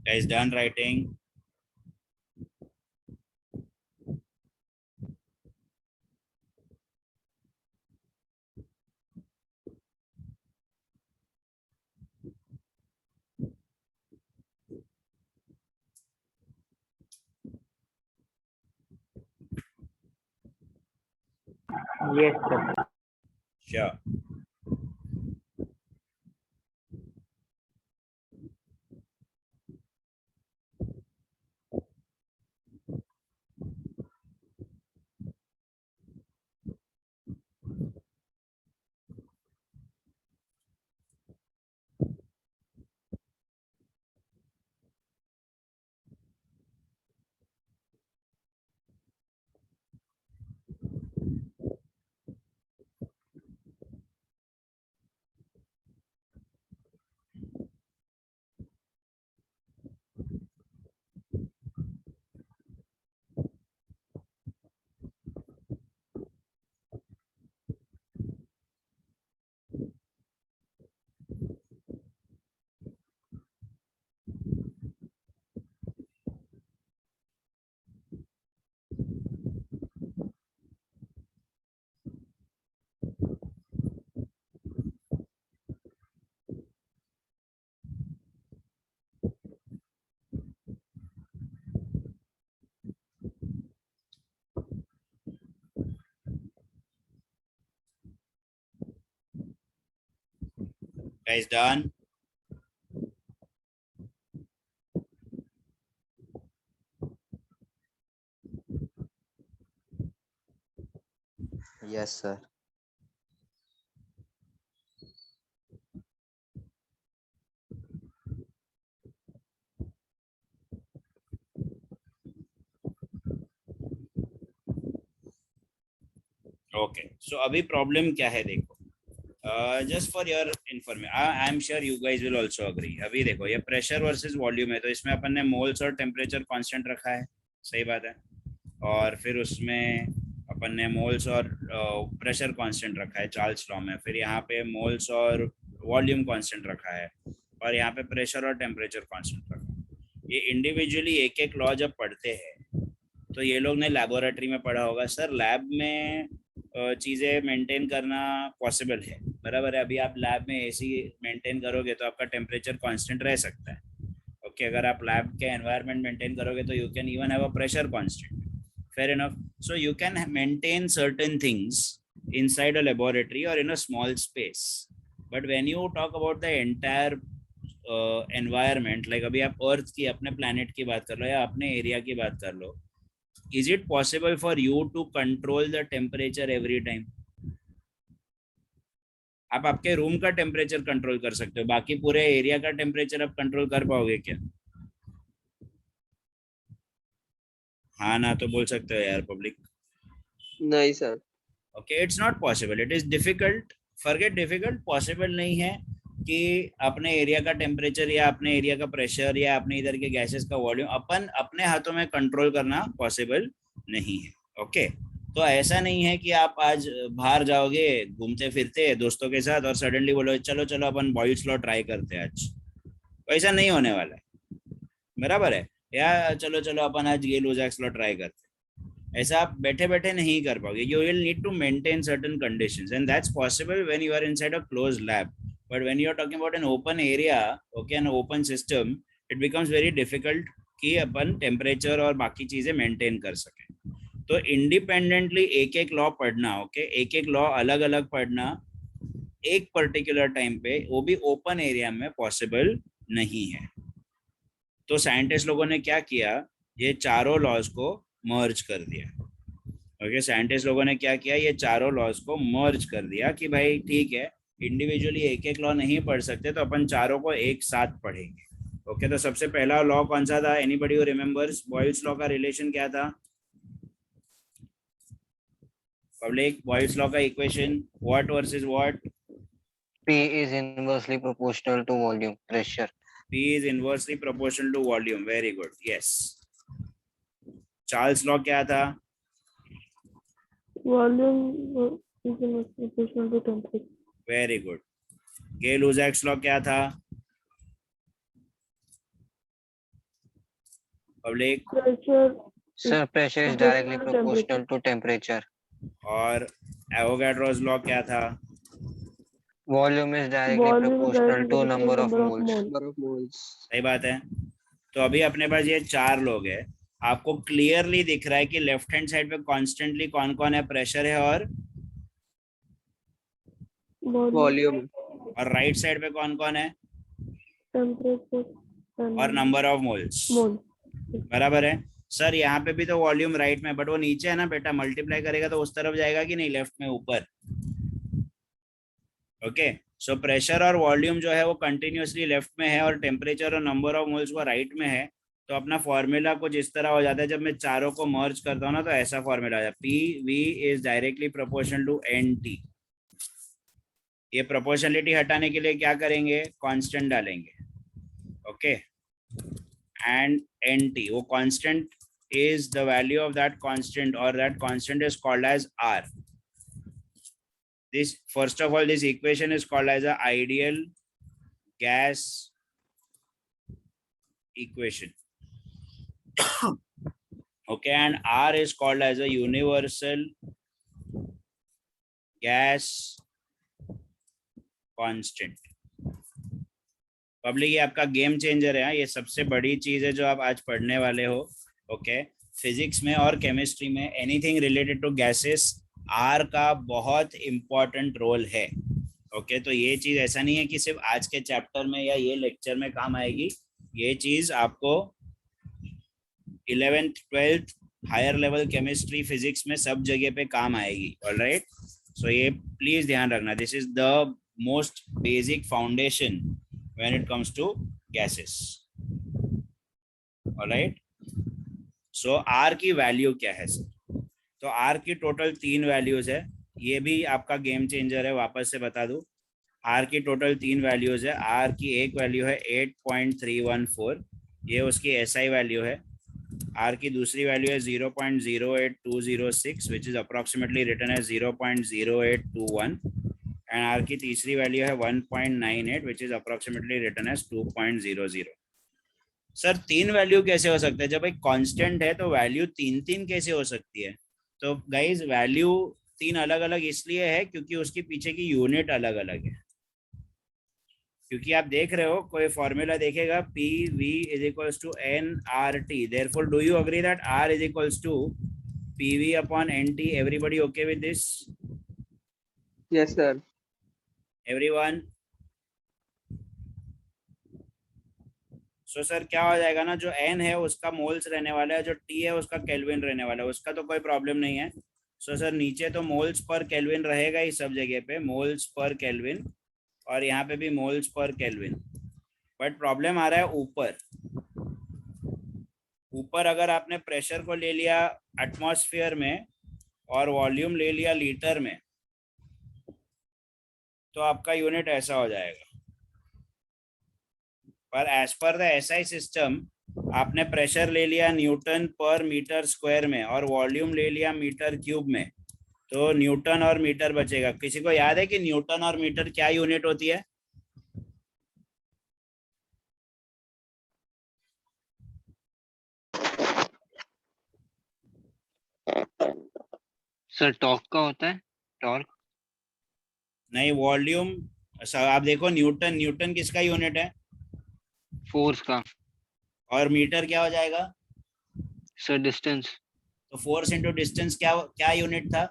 Guys, done writing? Yes, sir. Sure. Guys, done? Yes sir. Okay, so अभी problem क्या है देखो, just for your information, I am sure you guys will also agree. अभी देखो ये pressure versus volume है, तो इसमें अपन ने मोल्स और टेम्परेचर कांस्टेंट रखा है, सही बात है। और फिर उसमें अपन ने मोल्स और प्रेशर कांस्टेंट रखा है चार्ल्स लॉ में। फिर यहाँ पे मोल्स और वॉल्यूम कांस्टेंट रखा है, और यहाँ पे प्रेशर और टेम्परेचर कांस्टेंट रखा है। ये इंडिविजुअली एक एक लॉ जब पढ़ते हैं तो ये लोग ने लैबोरेटरी में पढ़ा होगा। सर लैब में चीज़ें मेंटेन करना पॉसिबल है, बराबर है। अभी आप लैब में एसी मेंटेन करोगे तो आपका टेम्परेचर कांस्टेंट रह सकता है, ओके। अगर आप लैब के एनवायरनमेंट मेंटेन करोगे तो you can even have a pressure constant, fair enough. So you can maintain certain things inside a laboratory or in a small space, but when you talk about the entire environment, like अभी आप अर्थ की, अपने planet की बात कर लो या अपने area की बात कर लो, is it possible for you to control the temperature every time? आप आपके रूम का टेम्परेचर कंट्रोल कर सकते हो, बाकी पूरे एरिया का टेम्परेचर आप कंट्रोल कर पाओगे क्या? हाँ ना तो बोल सकते हो यार पब्लिक। नहीं sir. Okay, it's not possible, it is difficult. Forget difficult, possible नहीं है कि अपने एरिया का टेम्परेचर या अपने एरिया का प्रेशर या अपने इधर के गैसेस का वॉल्यूम अपन अपने हाथों में कंट्रोल करना पॉसिबल नहीं है, ओके। तो ऐसा नहीं है कि आप आज बाहर जाओगे घूमते फिरते दोस्तों के साथ और सडनली बोलो चलो चलो अपन बॉयल्स लॉ ट्राई करते हैं आज, ऐसा नहीं होने वाला है, बराबर है। या चलो चलो अपन आज गेल-लुसाक्स लॉ ट्राई करते हैं, ऐसा आप बैठे बैठे नहीं कर पाओगे। You will need to maintain certain conditions and that's possible when you are inside a closed lab, but when you are talking about an open area, okay, an open system, it becomes very difficult कि अपन temperature और बाकी चीजें maintain कर सकें। तो independently एक एक लॉ पढ़ना, ओके, एक एक लॉ अलग अलग पढ़ना एक पर्टिकुलर टाइम पे, वो भी ओपन एरिया में पॉसिबल नहीं है। तो साइंटिस्ट लोगों ने क्या किया, ये चारों लॉज को मर्ज कर दिया, ओके। साइंटिस्ट लोगों ने क्या किया, ये चारों लॉज को मर्ज कर दिया कि भाई ठीक है, इंडिविजुअली एक एक लॉ नहीं पढ़ सकते तो अपन चारों को एक साथ पढ़ेंगे, ओके। तो सबसे पहला लॉ कौन सा था? Anybody who remembers Boyle's law का रिलेशन क्या था? पब्लिक, बॉयल्स लॉ का equation what versus what? P is inversely proportional to volume pressure. P is inversely proportional to volume, very good, yes. Charles law क्या था? Volume is proportional to temperature. Very good. Gay Lussac's law क्या था? Public, Pressure Sir, pressure is directly proportional to temperature. और Avogadro's law क्या था? Volume is directly proportional to number of moles. Number of moles. सही बात है। तो अभी अपने पास ये चार लोग हैं, आपको क्लियरली दिख रहा है कि लेफ्ट हैंड साइड पे कॉन्स्टेंटली कौन कौन है? प्रेशर है और Volume. और राइट साइड पे कौन कौन है? temperature और नंबर ऑफ मोल्स, mole. बराबर है। सर यहाँ पे भी तो वॉल्यूम राइट में, बट वो नीचे है ना बेटा, मल्टीप्लाई करेगा तो उस तरफ जाएगा कि नहीं, लेफ्ट में ऊपर, ओके। सो प्रेशर और वॉल्यूम जो है वो कंटिन्यूअसली लेफ्ट में है और टेम्परेचर और नंबर ऑफ मोल्स वो राइट में है। तो अपना फॉर्मूला कुछ इस तरह हो जाता है, जब मैं चारों को मर्ज करता हूँ ना तो ऐसा फॉर्मूला आ जाता है, P V is directly proportional to n T. ये प्रोपोर्शनलिटी हटाने के लिए क्या करेंगे? कांस्टेंट डालेंगे, ओके। एंड एन टी, वो constant is the value of that constant, or that constant is called as R. This, first of all, this equation is called as a ideal gas equation, okay, and R is called as a universal gas constant. Public, ये आपका game changer है, ये सबसे बड़ी चीज है जो आप आज पढ़ने वाले हो, ओके। फिजिक्स में और केमिस्ट्री में anything related to gases, R का बहुत इंपॉर्टेंट रोल है, ओके। तो ये चीज ऐसा नहीं है कि सिर्फ आज के चैप्टर में या ये लेक्चर में काम आएगी, ये चीज आपको 11th 12th higher level chemistry physics में सब जगह पे काम आएगी. ऑलराइट, सो ये प्लीज ध्यान रखना. This is the most basic foundation when it comes to gases. Alright, so R की वैल्यू क्या है सर? तो आर की टोटल 3 वैल्यूज है. ये भी आपका गेम चेंजर है, वापस से बता दूं. आर की टोटल 3 वैल्यूज है. आर की एक वैल्यू है 8.314, ये उसकी एसआई वैल्यू है. आर की दूसरी वैल्यू है 0.08206 which is approximately written as 0.0821, and R की तीसरी वैल्यू है 1.98 which is approximately written as 2.00. Sir 3 value कैसे हो सकता है? जब एक कांस्टेंट है तो वैल्यू 3 कैसे हो सकती है? तो गाइज वैल्यू 3 अलग अलग इसलिए है क्योंकि उसके पीछे की यूनिट अलग अलग है. क्योंकि आप देख रहे हो कोई फॉर्मूला देखेगा P V is equals to n R T. Therefore do you agree that R is equals to P V upon n T? Everybody okay with this? Yes, sir. Everyone? So sir क्या हो जाएगा ना, जो n है उसका moles रहने वाला है, जो t है उसका केल्विन रहने वाला है. उसका तो कोई प्रॉब्लम नहीं है. सो सर नीचे तो मोल्स पर केल्विन रहेगा ही सब जगह पे, मोल्स पर केल्विन, और यहाँ पे भी moles per kelvin. But problem आ रहा है ऊपर. ऊपर अगर आपने प्रेशर को ले लिया एटमॉस्फेयर में और वॉल्यूम ले लिया लीटर में, तो आपका यूनिट ऐसा हो जाएगा. पर as per the SI system आपने प्रेशर ले लिया न्यूटन पर मीटर स्क्वायर में और वॉल्यूम ले लिया मीटर क्यूब में, तो न्यूटन और मीटर बचेगा. किसी को याद है कि न्यूटन और मीटर क्या यूनिट होती है? सर टॉर्क का होता है, टॉर्क. नहीं, वॉल्यूम. आप देखो न्यूटन, न्यूटन किसका यूनिट है? फोर्स का. और मीटर क्या हो जाएगा? Sir distance. तो फोर्स इंटू डिस्टेंस क्या क्या यूनिट था?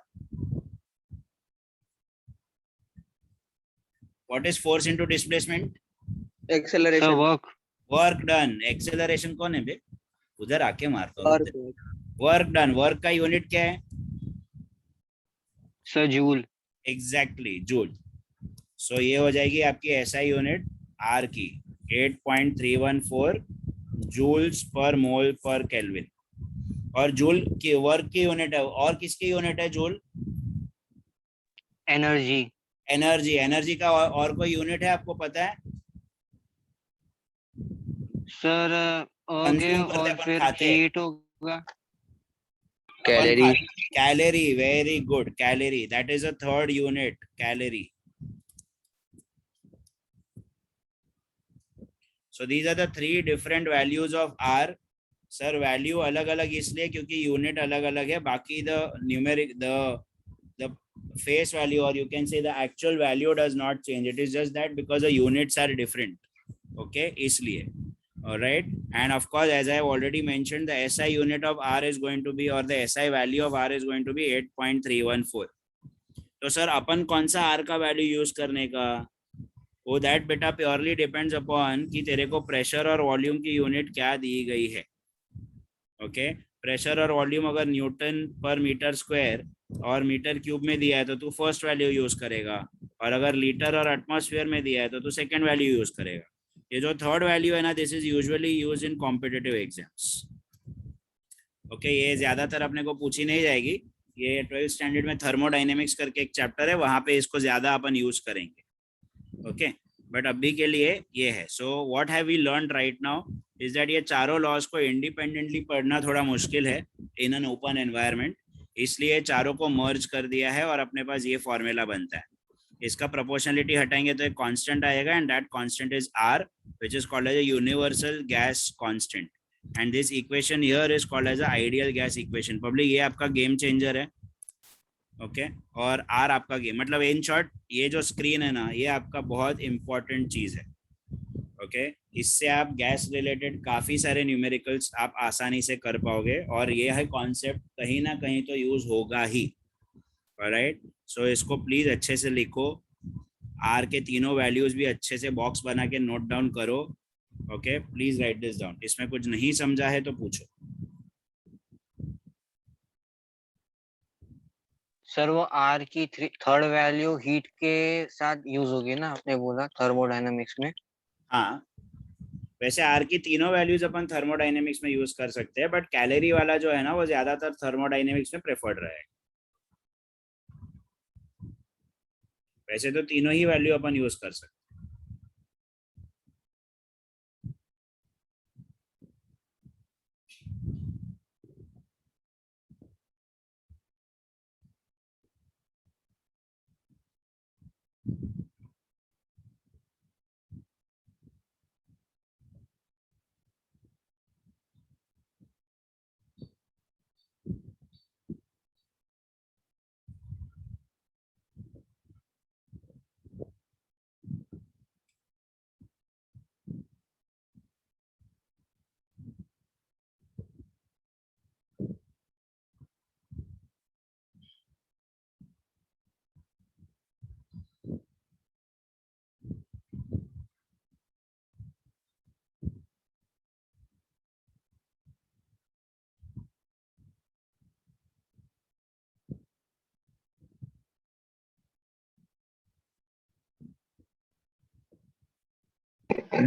What is force into displacement? Sir Acceleration. Work. Work done. Acceleration कौन है बे? उधर आके मारता Or हूँ. Work done. वर्क का यूनिट क्या है? Sir joule. Exactly, joule. So ये हो जाएगी आपकी एसआई यूनिट आर की 8.314 जूल्स पर मोल पर केल्विन. और जूल की वर्क की यूनिट है. और किसकी यूनिट है जूल? एनर्जी. एनर्जी. एनर्जी का और कोई यूनिट है आपको पता है? सर आगे Consume करते और अपन फिर खाते हैं. हीट होगा. Calorie. Calorie. Very good. Calorie. That is a third unit. Calorie. So these are the 3 different values of R. Sir value अलग अलग इसलिए क्योंकि यूनिट अलग अलग है. बाकी the numeric the face value, or you can say the actual value, does not change. It is just that because the units are different. Okay, इसलिए. All right, and of course as I have already mentioned, the SI unit of R is going to be, or the SI value of R is going to be 8.314. तो sir अपन कौन सा R का value use करने का? वो that बेटा purely depends upon कि तेरे को प्रेशर और वॉल्यूम की यूनिट क्या दी गई है. ओके, प्रेशर और वॉल्यूम अगर न्यूटन पर मीटर स्क्वायर और मीटर क्यूब में दिया है तो तू फर्स्ट वैल्यू यूज करेगा, और अगर लीटर और एटमॉस्फेयर में दिया है तो तू सेकंड वैल्यू यूज करेगा. ये जो थर्ड वैल्यू है ना, this is usually used in competitive exams. Okay, ये ज्यादातर अपने को पूछी नहीं जाएगी. ये 12th स्टैंडर्ड में थर्मोडायनेमिक्स करके एक चैप्टर है, वहां पे इसको ज्यादा अपन यूज करेंगे. ओके, बट अभी के लिए ये है. So what have we learn right now is that ये चारों लॉज को इंडिपेंडेंटली पढ़ना थोड़ा मुश्किल है इन एन ओपन एनवायरनमेंट, इसलिए चारों को मर्ज कर दिया है और अपने पास ये फॉर्मूला बनता है. इसका प्रोपोर्शनलिटी हटाएंगे तो एक कांस्टेंट आएगा, and that constant is R, which is called as a universal gas constant, and this equation here is called as a ideal gas equation. Public ये आपका गेम चेंजर है. ओके, और आर आपका game, मतलब in short ये जो screen है ना, ये आपका बहुत इंपॉर्टेंट चीज है. ओके, इससे आप गैस रिलेटेड काफी सारे न्यूमेरिकल्स आप आसानी से कर पाओगे, और ये है कॉन्सेप्ट कहीं ना कहीं तो यूज होगा ही. ऑलराइट, सो इसको प्लीज अच्छे से लिखो. आर के तीनों वैल्यूज भी अच्छे से बॉक्स बना के नोट डाउन करो. Okay, please right this down. इसमें कुछ नहीं समझा है तो पूछो. सर वो आर की थर्ड वैल्यू हीट के साथ यूज होगी ना, आपने बोला थर्मोडायनामिक्स में। हाँ, वैसे आर की तीनों वैल्यूज अपन थर्मोडायनेमिक्स में यूज कर सकते हैं, बट कैलोरी वाला जो है ना वो ज्यादातर थर्मोडायनेमिक्स में प्रेफर्ड रहेगा। वैसे तो तीनों ही वैल्यू अपन यूज कर सकते हैं।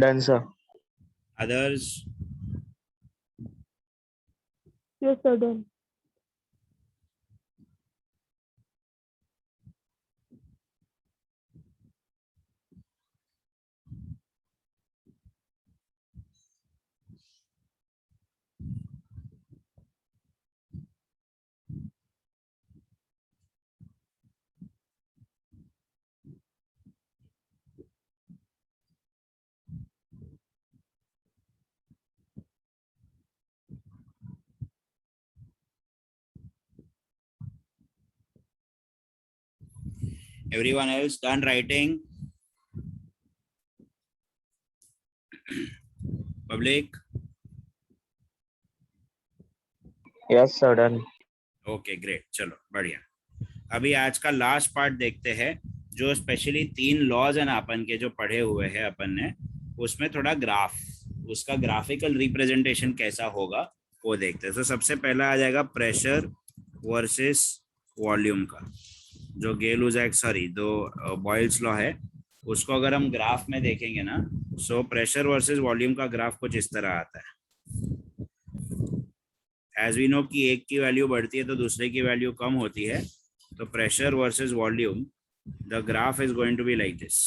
Done, sir. Others? Yes, sir, done. Everyone else done writing? Public? Yes, sir. Done. Okay great, चलो बढ़िया। अभी आज का लास्ट पार्ट देखते हैं, जो स्पेशली 3 लॉज है ना अपन के जो पढ़े हुए हैं अपन ने, उसमें थोड़ा ग्राफ, उसका ग्राफिकल रिप्रेजेंटेशन कैसा होगा वो देखते हैं। तो सबसे पहला आ जाएगा प्रेशर वर्सेस वॉल्यूम का, जो गेल-लुसाक जो बॉयल्स लॉ है, उसको अगर हम ग्राफ में देखेंगे ना, सो प्रेशर वर्सेस वॉल्यूम का ग्राफ कुछ इस तरह आता है। एज वी नो कि एक की वैल्यू बढ़ती है तो दूसरे की वैल्यू कम होती है, तो pressure versus volume, the graph is going to be like this.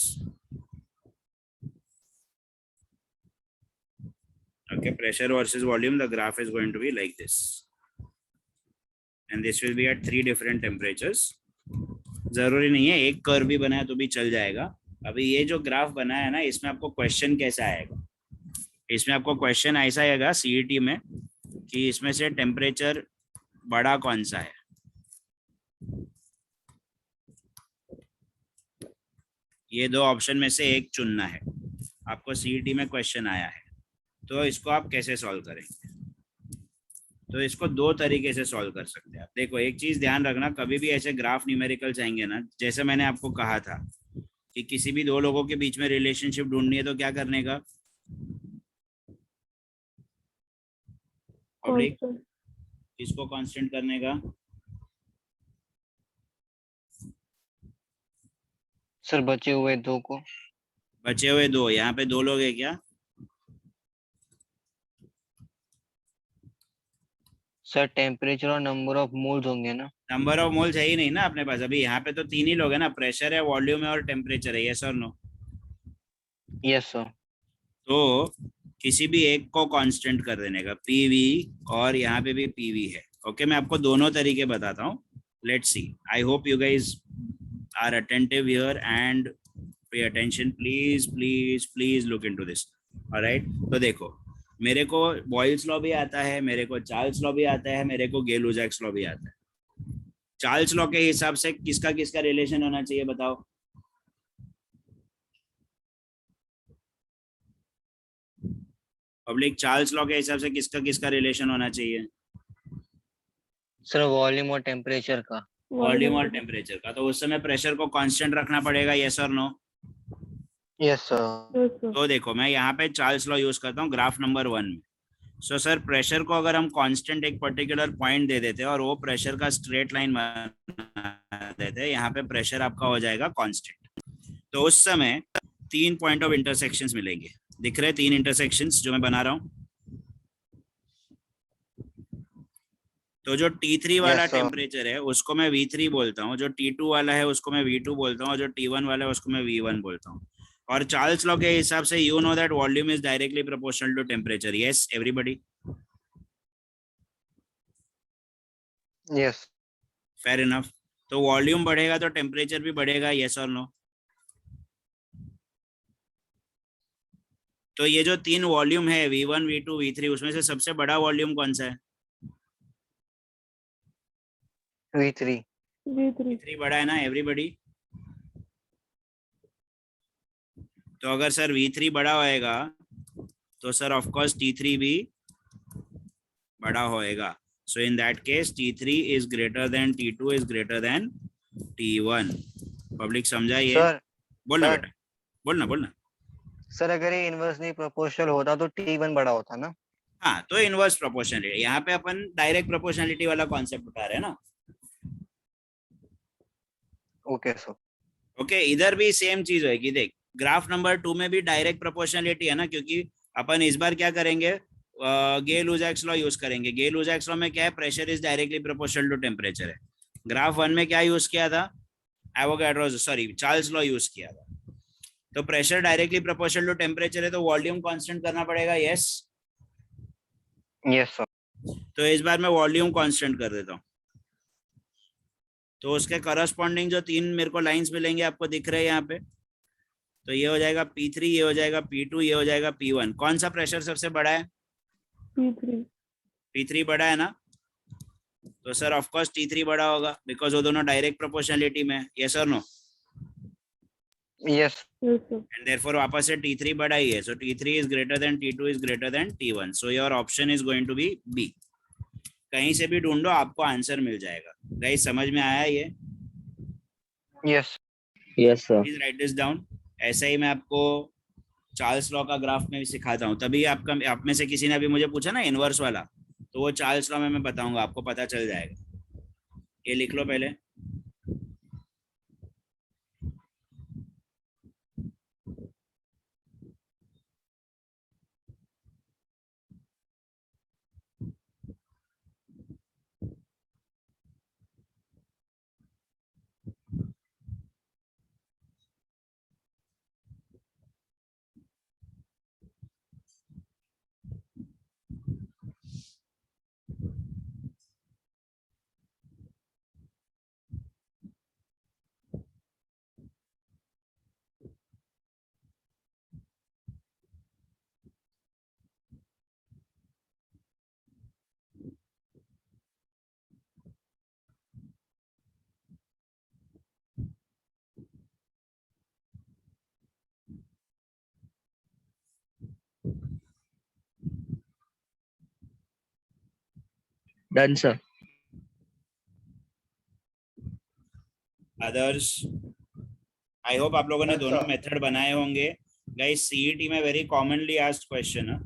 Okay, pressure versus volume, the graph is going to be like this, and this will be at 3 different temperatures. जरूरी नहीं है एक curve भी बनाए तो भी चल जाएगा। अभी ये जो ग्राफ बना है ना, इसमें आपको क्वेश्चन कैसा आएगा, इसमें आपको क्वेश्चन ऐसा आएगा सीईटी में कि इसमें से टेम्परेचर बड़ा कौन सा है। ये 2 ऑप्शन में से एक चुनना है, आपको सीईटी में क्वेश्चन आया है, तो इसको आप कैसे सॉल्व करेंगे? तो इसको 2 तरीके से सॉल्व कर सकते हैं आप। देखो, एक चीज ध्यान रखना, कभी भी ऐसे ग्राफ न्यूमेरिकल आएंगे ना, जैसे मैंने आपको कहा था कि किसी भी 2 लोगों के बीच में रिलेशनशिप ढूंढनी है तो क्या करने का, पब्लिक, इसको कांस्टेंट करने का। सर बचे हुए 2 को, बचे हुए 2, यहाँ पे 2 लोग है क्या? सर टेम्परेचर और नंबर ऑफ मोल्स होंगे ना। नंबर ऑफ मोल्स है ही नहीं ना अपने पास, अभी यहाँ पे तो 3 ही लोग है ना, प्रेशर है, वॉल्यूम है और टेम्परेचर है, यस और नो? Yes sir. तो किसी भी एक को कांस्टेंट कर देने का, पीवी, और यहाँ पे भी पीवी है। ओके, मैं आपको दोनों तरीके बताता हूँ, let's see. I hope you guys are attentive here and pay attention, please please please look into this. Alright, तो देखो, मेरे को बॉयल्स लॉ भी आता है, मेरे को चार्ल्स लॉ भी आता है, मेरे को गेल-लुसाक लॉ भी आता है। चार्ल्स लॉ के हिसाब से किसका किसका रिलेशन होना चाहिए बताओ? पब्लिक, चार्ल्स लॉ के हिसाब से किसका किसका रिलेशन होना चाहिए? सर वॉल्यूम और टेम्परेचर का। वॉल्यूम और टेम्परेचर का। तो उस समय प्रेशर को कांस्टेंट रखना पड़ेगा, यस और no? Yes sir. Yes, sir. तो देखो, मैं यहाँ पे चार्ल्स लॉ यूज करता हूँ ग्राफ नंबर 1 में। सो सर, प्रेशर को अगर हम कांस्टेंट एक पर्टिकुलर पॉइंट दे देते हैं और वो प्रेशर का स्ट्रेट लाइन बना देते हैं, यहाँ पे प्रेशर आपका हो जाएगा कांस्टेंट। तो उस समय 3 पॉइंट ऑफ इंटरसेक्शंस मिलेंगे। दिख रहे 3 इंटरसेक्शंस जो मैं बना रहा हूँ। तो जो T3 वाला Yes, sir. टेम्परेचर है उसको मैं V3 बोलता हूँ, जो T2 वाला है उसको मैं V2 बोलता हूँ, और जो T1 वाला है उसको मैं V1 बोलता हूँ। और चार्ल्स लॉ के हिसाब से you know that volume is directly proportional to temperature. Yes everybody, Yes. Fair enough. तो वॉल्यूम बढ़ेगा तो टेम्परेचर भी बढ़ेगा, यस और नो। तो ये जो 3 वॉल्यूम है V1, V2, V3, उसमें से सबसे बड़ा वॉल्यूम कौन सा है? V3. V3. V3 बड़ा है ना एवरीबॉडी। तो अगर सर V3 बड़ा होएगा तो सर ऑफ कोर्स T3 भी बड़ा होएगा। So in that case T3 is greater than T2 is greater than T1। Public समझा ये? Sir, बोलना sir. बेटा, बोलना बोलना। सर अगर ये इनवर्सली प्रोपोर्शनल होता तो T1 बड़ा होता ना। हाँ, तो इनवर्स प्रोपोर्शनलिटी, यहाँ पे अपन डायरेक्ट प्रोपोर्शनलिटी वाला कॉन्सेप्ट उठा रहे हैं ना। Okay sir. ओके, इधर भी सेम चीज होगी। देख ग्राफ नंबर 2 में भी डायरेक्ट प्रोपोर्शनलिटी है ना, क्योंकि अपन इस बार क्या करेंगे, गे-लुज़ैक्स लॉ यूज करेंगे। गे-लुज़ैक्स लॉ में क्या है, pressure is directly proportional to temperature है। ग्राफ 1 में क्या यूज किया था, Avogadro's sorry Charles law use किया था। तो pressure directly proportional to temperature है तो वॉल्यूम कांस्टेंट करना पड़ेगा। Yes, yes sir. तो इस बार मैं वॉल्यूम कांस्टेंट कर देता हूँ। तो उसके करस्पॉन्डिंग जो 3 मेरे को लाइंस मिलेंगे आपको दिख रहे हैं यहाँ पे। तो ये हो जाएगा P3, ये हो जाएगा P2, ये हो जाएगा P1। कौन सा प्रेशर सबसे बड़ा है? P3. P3 बड़ा है ना। तो सर ऑफ कोर्स T3 बड़ा होगा बिकॉज वो दोनों डायरेक्ट प्रोपोर्शनलिटी में। यस और no? Yes. Yes, sir. And therefore वापस से T3 बड़ा ही है। So T3 is greater than T2 is greater than T1। So your option is going to be B. कहीं से भी ढूंढो आपको आंसर मिल जाएगा। गाइस समझ में आया ये? Yes. Yes, sir. Please right this down. ऐसा ही मैं आपको चार्ल्स लॉ का ग्राफ में भी सिखाता हूँ। तभी आपका, आप में से किसी ने अभी मुझे पूछा ना इनवर्स वाला, तो वो चार्ल्स लॉ में मैं बताऊंगा, आपको पता चल जाएगा। ये लिख लो पहले। Done, sir. Others, I hope आप लोगों ने Yes, दोनों sir. मेथड बनाए होंगे। गाइस सीईटी में वेरी कॉमनली आस्क्ड क्वेश्चन है।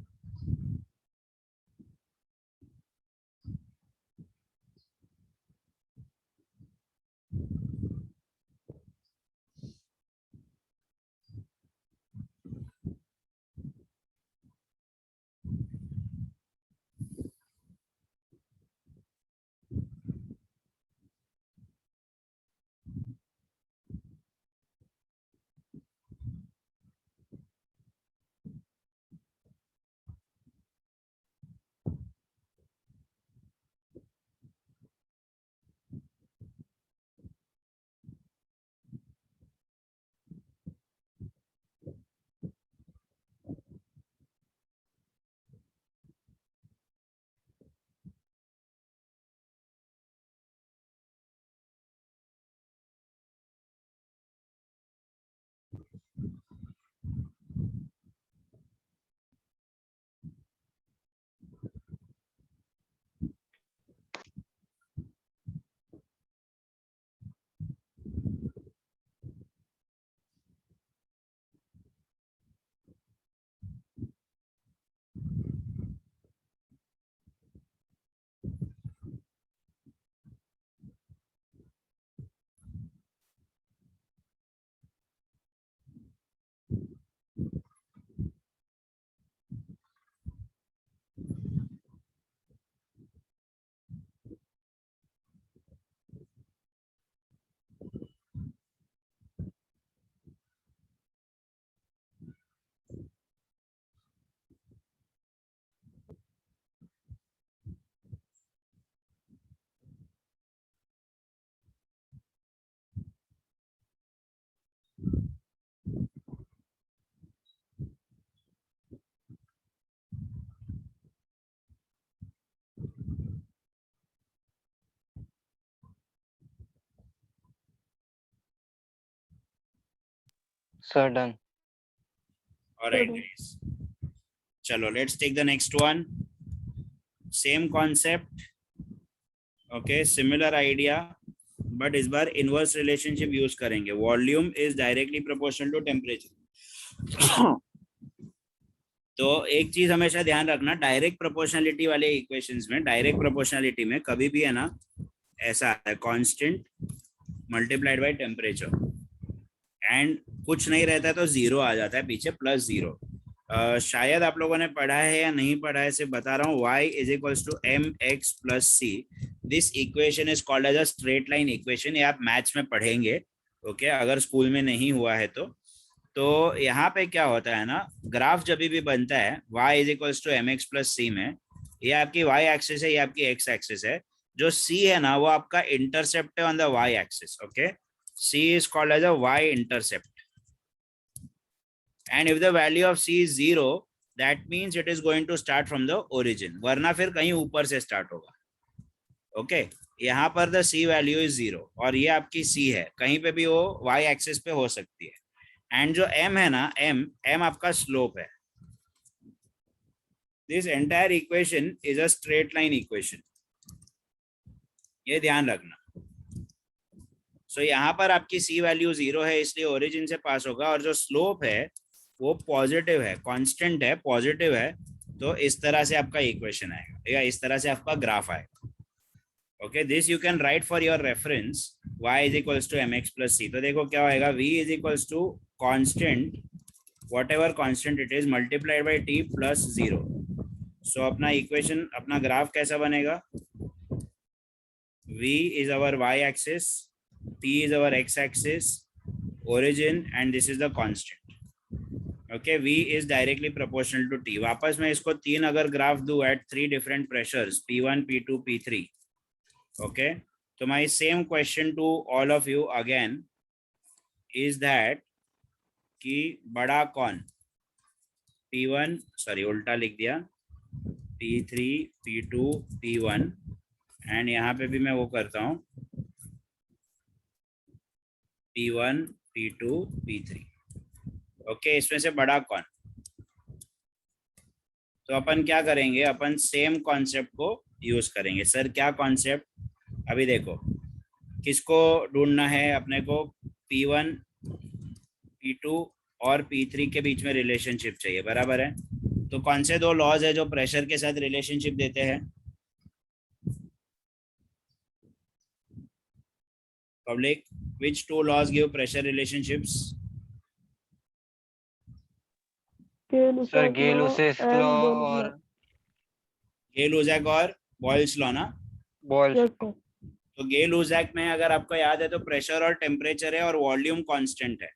Sir done. All right, guys. Chalo, let's take the next one. Same concept. Okay, similar idea, but इस बार inverse relationship use करेंगे. Volume is directly proportional to temperature. तो एक चीज हमेशा ध्यान रखना, डायरेक्ट प्रोपोर्शनलिटी वाले इक्वेशंस में, डायरेक्ट प्रोपोर्शनलिटी में कभी भी है ना ऐसा है constant multiplied by temperature, and कुछ नहीं रहता है तो जीरो आ जाता है पीछे, प्लस जीरो। शायद आप लोगों ने पढ़ा है या नहीं पढ़ा है, सिर्फ बता रहा हूँ। y is equals to M x plus c, this equation is called as a straight line equation. ये आप मैथ्स में पढ़ेंगे, ओके, अगर स्कूल में नहीं हुआ है तो यहाँ पे क्या होता है ना, ग्राफ जब भी बनता है y is equals to M x plus C में, ये आपकी y एक्सिस है, ये आपकी x एक्सिस है। जो c है ना वो आपका इंटरसेप्ट है on the y axis, okay. c is called as a y intercept, and if the value of c is 0, that means it is going to start from the origin, वरना फिर कहीं ऊपर से स्टार्ट होगा, okay. यहाँ पर the c value is 0 और ये आपकी c है, कहीं पे भी वो y एक्सिस पे हो सकती है। एंड जो m है ना, m आपका स्लोप है। This entire equation is a straight line equation, ये ध्यान रखना। सो यहाँ पर आपकी c वैल्यू 0 है, इसलिए ओरिजिन से पास होगा, और जो स्लोप है वो पॉजिटिव है, कांस्टेंट है, पॉजिटिव है। तो इस तरह से आपका इक्वेशन आएगा, या इस तरह से आपका ग्राफ आएगा, okay. This you can write for your reference, y is equals to M x plus C. तो देखो क्या होएगा, v is equals to constant, whatever constant it is, multiplied by t plus 0। So अपना equation, अपना graph कैसा बनेगा, v is our y axis, t is our x axis, origin, and this is the constant, okay। v is directly proportional to t। वापस मैं इसको 3 अगर graph दूं at 3 different pressures, p1 p2 p3, okay। तो my same question to all of you again is that कि बड़ा कौन, p1, sorry उल्टा लिख दिया, p3 p2 p1, एंड यहाँ पे भी मैं वो करता हूँ p1 p2 p3, ओके। इसमें से बड़ा कौन? तो अपन क्या करेंगे, अपन सेम कॉन्सेप्ट को यूज करेंगे। सर क्या कॉन्सेप्ट? अभी देखो, किसको ढूंढना है अपने को, p1 p2 और p3 के बीच में रिलेशनशिप चाहिए, बराबर है। तो कौन से दो लॉज है जो प्रेशर के साथ रिलेशनशिप देते हैं? Public, which two laws give pressure relationships? Sir Gay Lussac's law और गेल-लुजैक और बॉयल्स लॉ ना। बॉयल्स। तो गेल-लुजैक में अगर आपको याद है तो प्रेशर और टेम्परेचर है और वॉल्यूम कांस्टेंट है।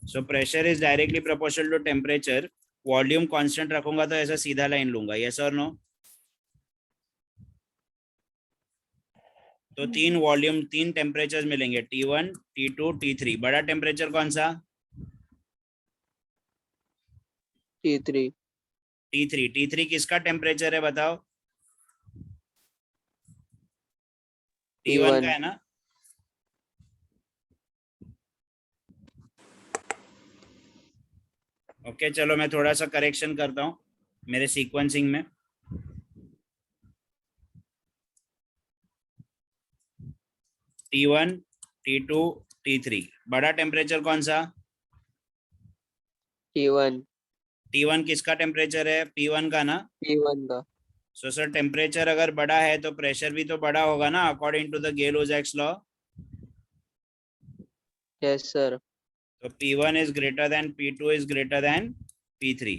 So pressure is directly proportional to temperature, volume constant रखूंगा तो ऐसा सीधा लाइन लूंगा, यस और नो। तो 3 वॉल्यूम, 3 टेम्परेचर मिलेंगे, T1 T2 T3। बड़ा टेम्परेचर कौन सा? T3 T3। T3 किसका टेम्परेचर है बताओ? T1 का है ना। ओके चलो मैं थोड़ा सा करेक्शन करता हूँ मेरे सीक्वेंसिंग में। T1 T2 T3, बड़ा टेम्परेचर कौन सा? T1 T1 किसका टेम्परेचर है? P1 का ना। T1 का। सो सर टेम्परेचर अगर बड़ा है तो प्रेशर भी तो बड़ा होगा ना, according to the Gay Lussac's law. Yes sir. तो P1 is greater than P2 is greater than P3।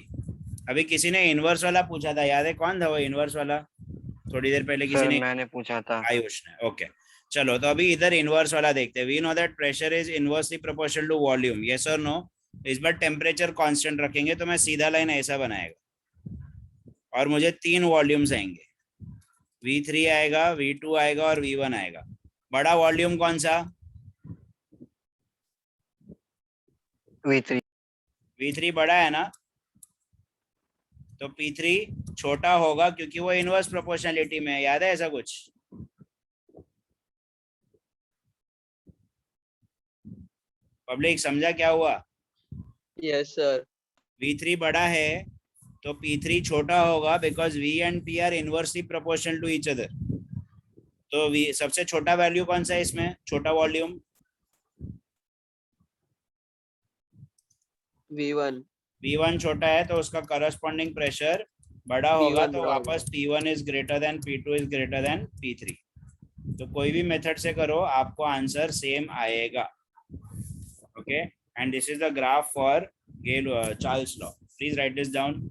अभी किसी ने इनवर्स वाला पूछा था, याद है कौन था वो इनवर्स वाला? थोड़ी देर पहले किसी ने, मैंने पूछा था, आयुष ने। ओके चलो, तो अभी इधर इनवर्स वाला देखते हैं। We know that pressure is inversely proportional to volume, yes और नो। इस बार टेम्परेचर कांस्टेंट रखेंगे तो मैं सीधा लाइन ऐसा बनाएगा और मुझे 3 वॉल्यूम्स आएंगे, V3 आएगा, V2 आएगा और V1 आएगा। बड़ा वॉल्यूम कौन सा? V3। V3 बड़ा है ना, तो P3 छोटा होगा क्योंकि वो इनवर्स प्रोपोर्शनलिटी में है, याद है ऐसा कुछ? पब्लिक समझा क्या हुआ? Yes, sir. V3 बड़ा है तो P3 छोटा होगा because V and P are inversely proportional to each other. तो V सबसे छोटा वैल्यू कौन सा है इसमें, छोटा वॉल्यूम? V1. V1 छोटा है तो उसका करस्पॉन्डिंग प्रेशर बड़ा होगा, P1 तो बड़ा वापस P1 is greater than P2 is greater than P3. तो कोई भी मेथड से करो आपको आंसर सेम आएगा. Okay, and this is the graph for Charles law. Please right this down.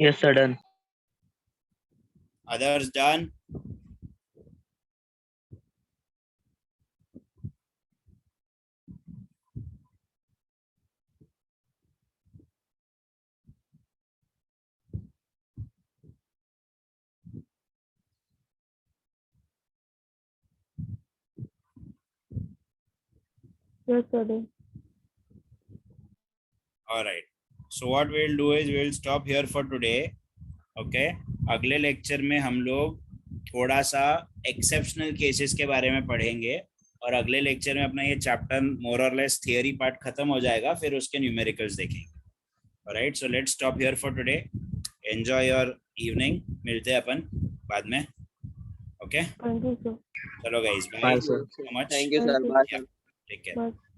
Yes, sir. Done. Others done? Yes, sir. Done. All right. So what we'll do is we'll stop here for today. Okay. अगले lecture में हम लोग थोड़ा सा exceptional cases के बारे में पढ़ेंगे और अगले लेक्चर में अपना ये चैप्टर मोर और लेस थियरी पार्ट खत्म हो जाएगा, फिर उसके न्यूमेरिकल्स देखेंगे. Alright, so let's stop here for today. Enjoy your evening. मिलते हैं अपन बाद में. Okay, Thank you, sir. चलो guys, bye Bye, sir. So much. Thank you, sir. Thank you. Bye, sir. Take care. Bye.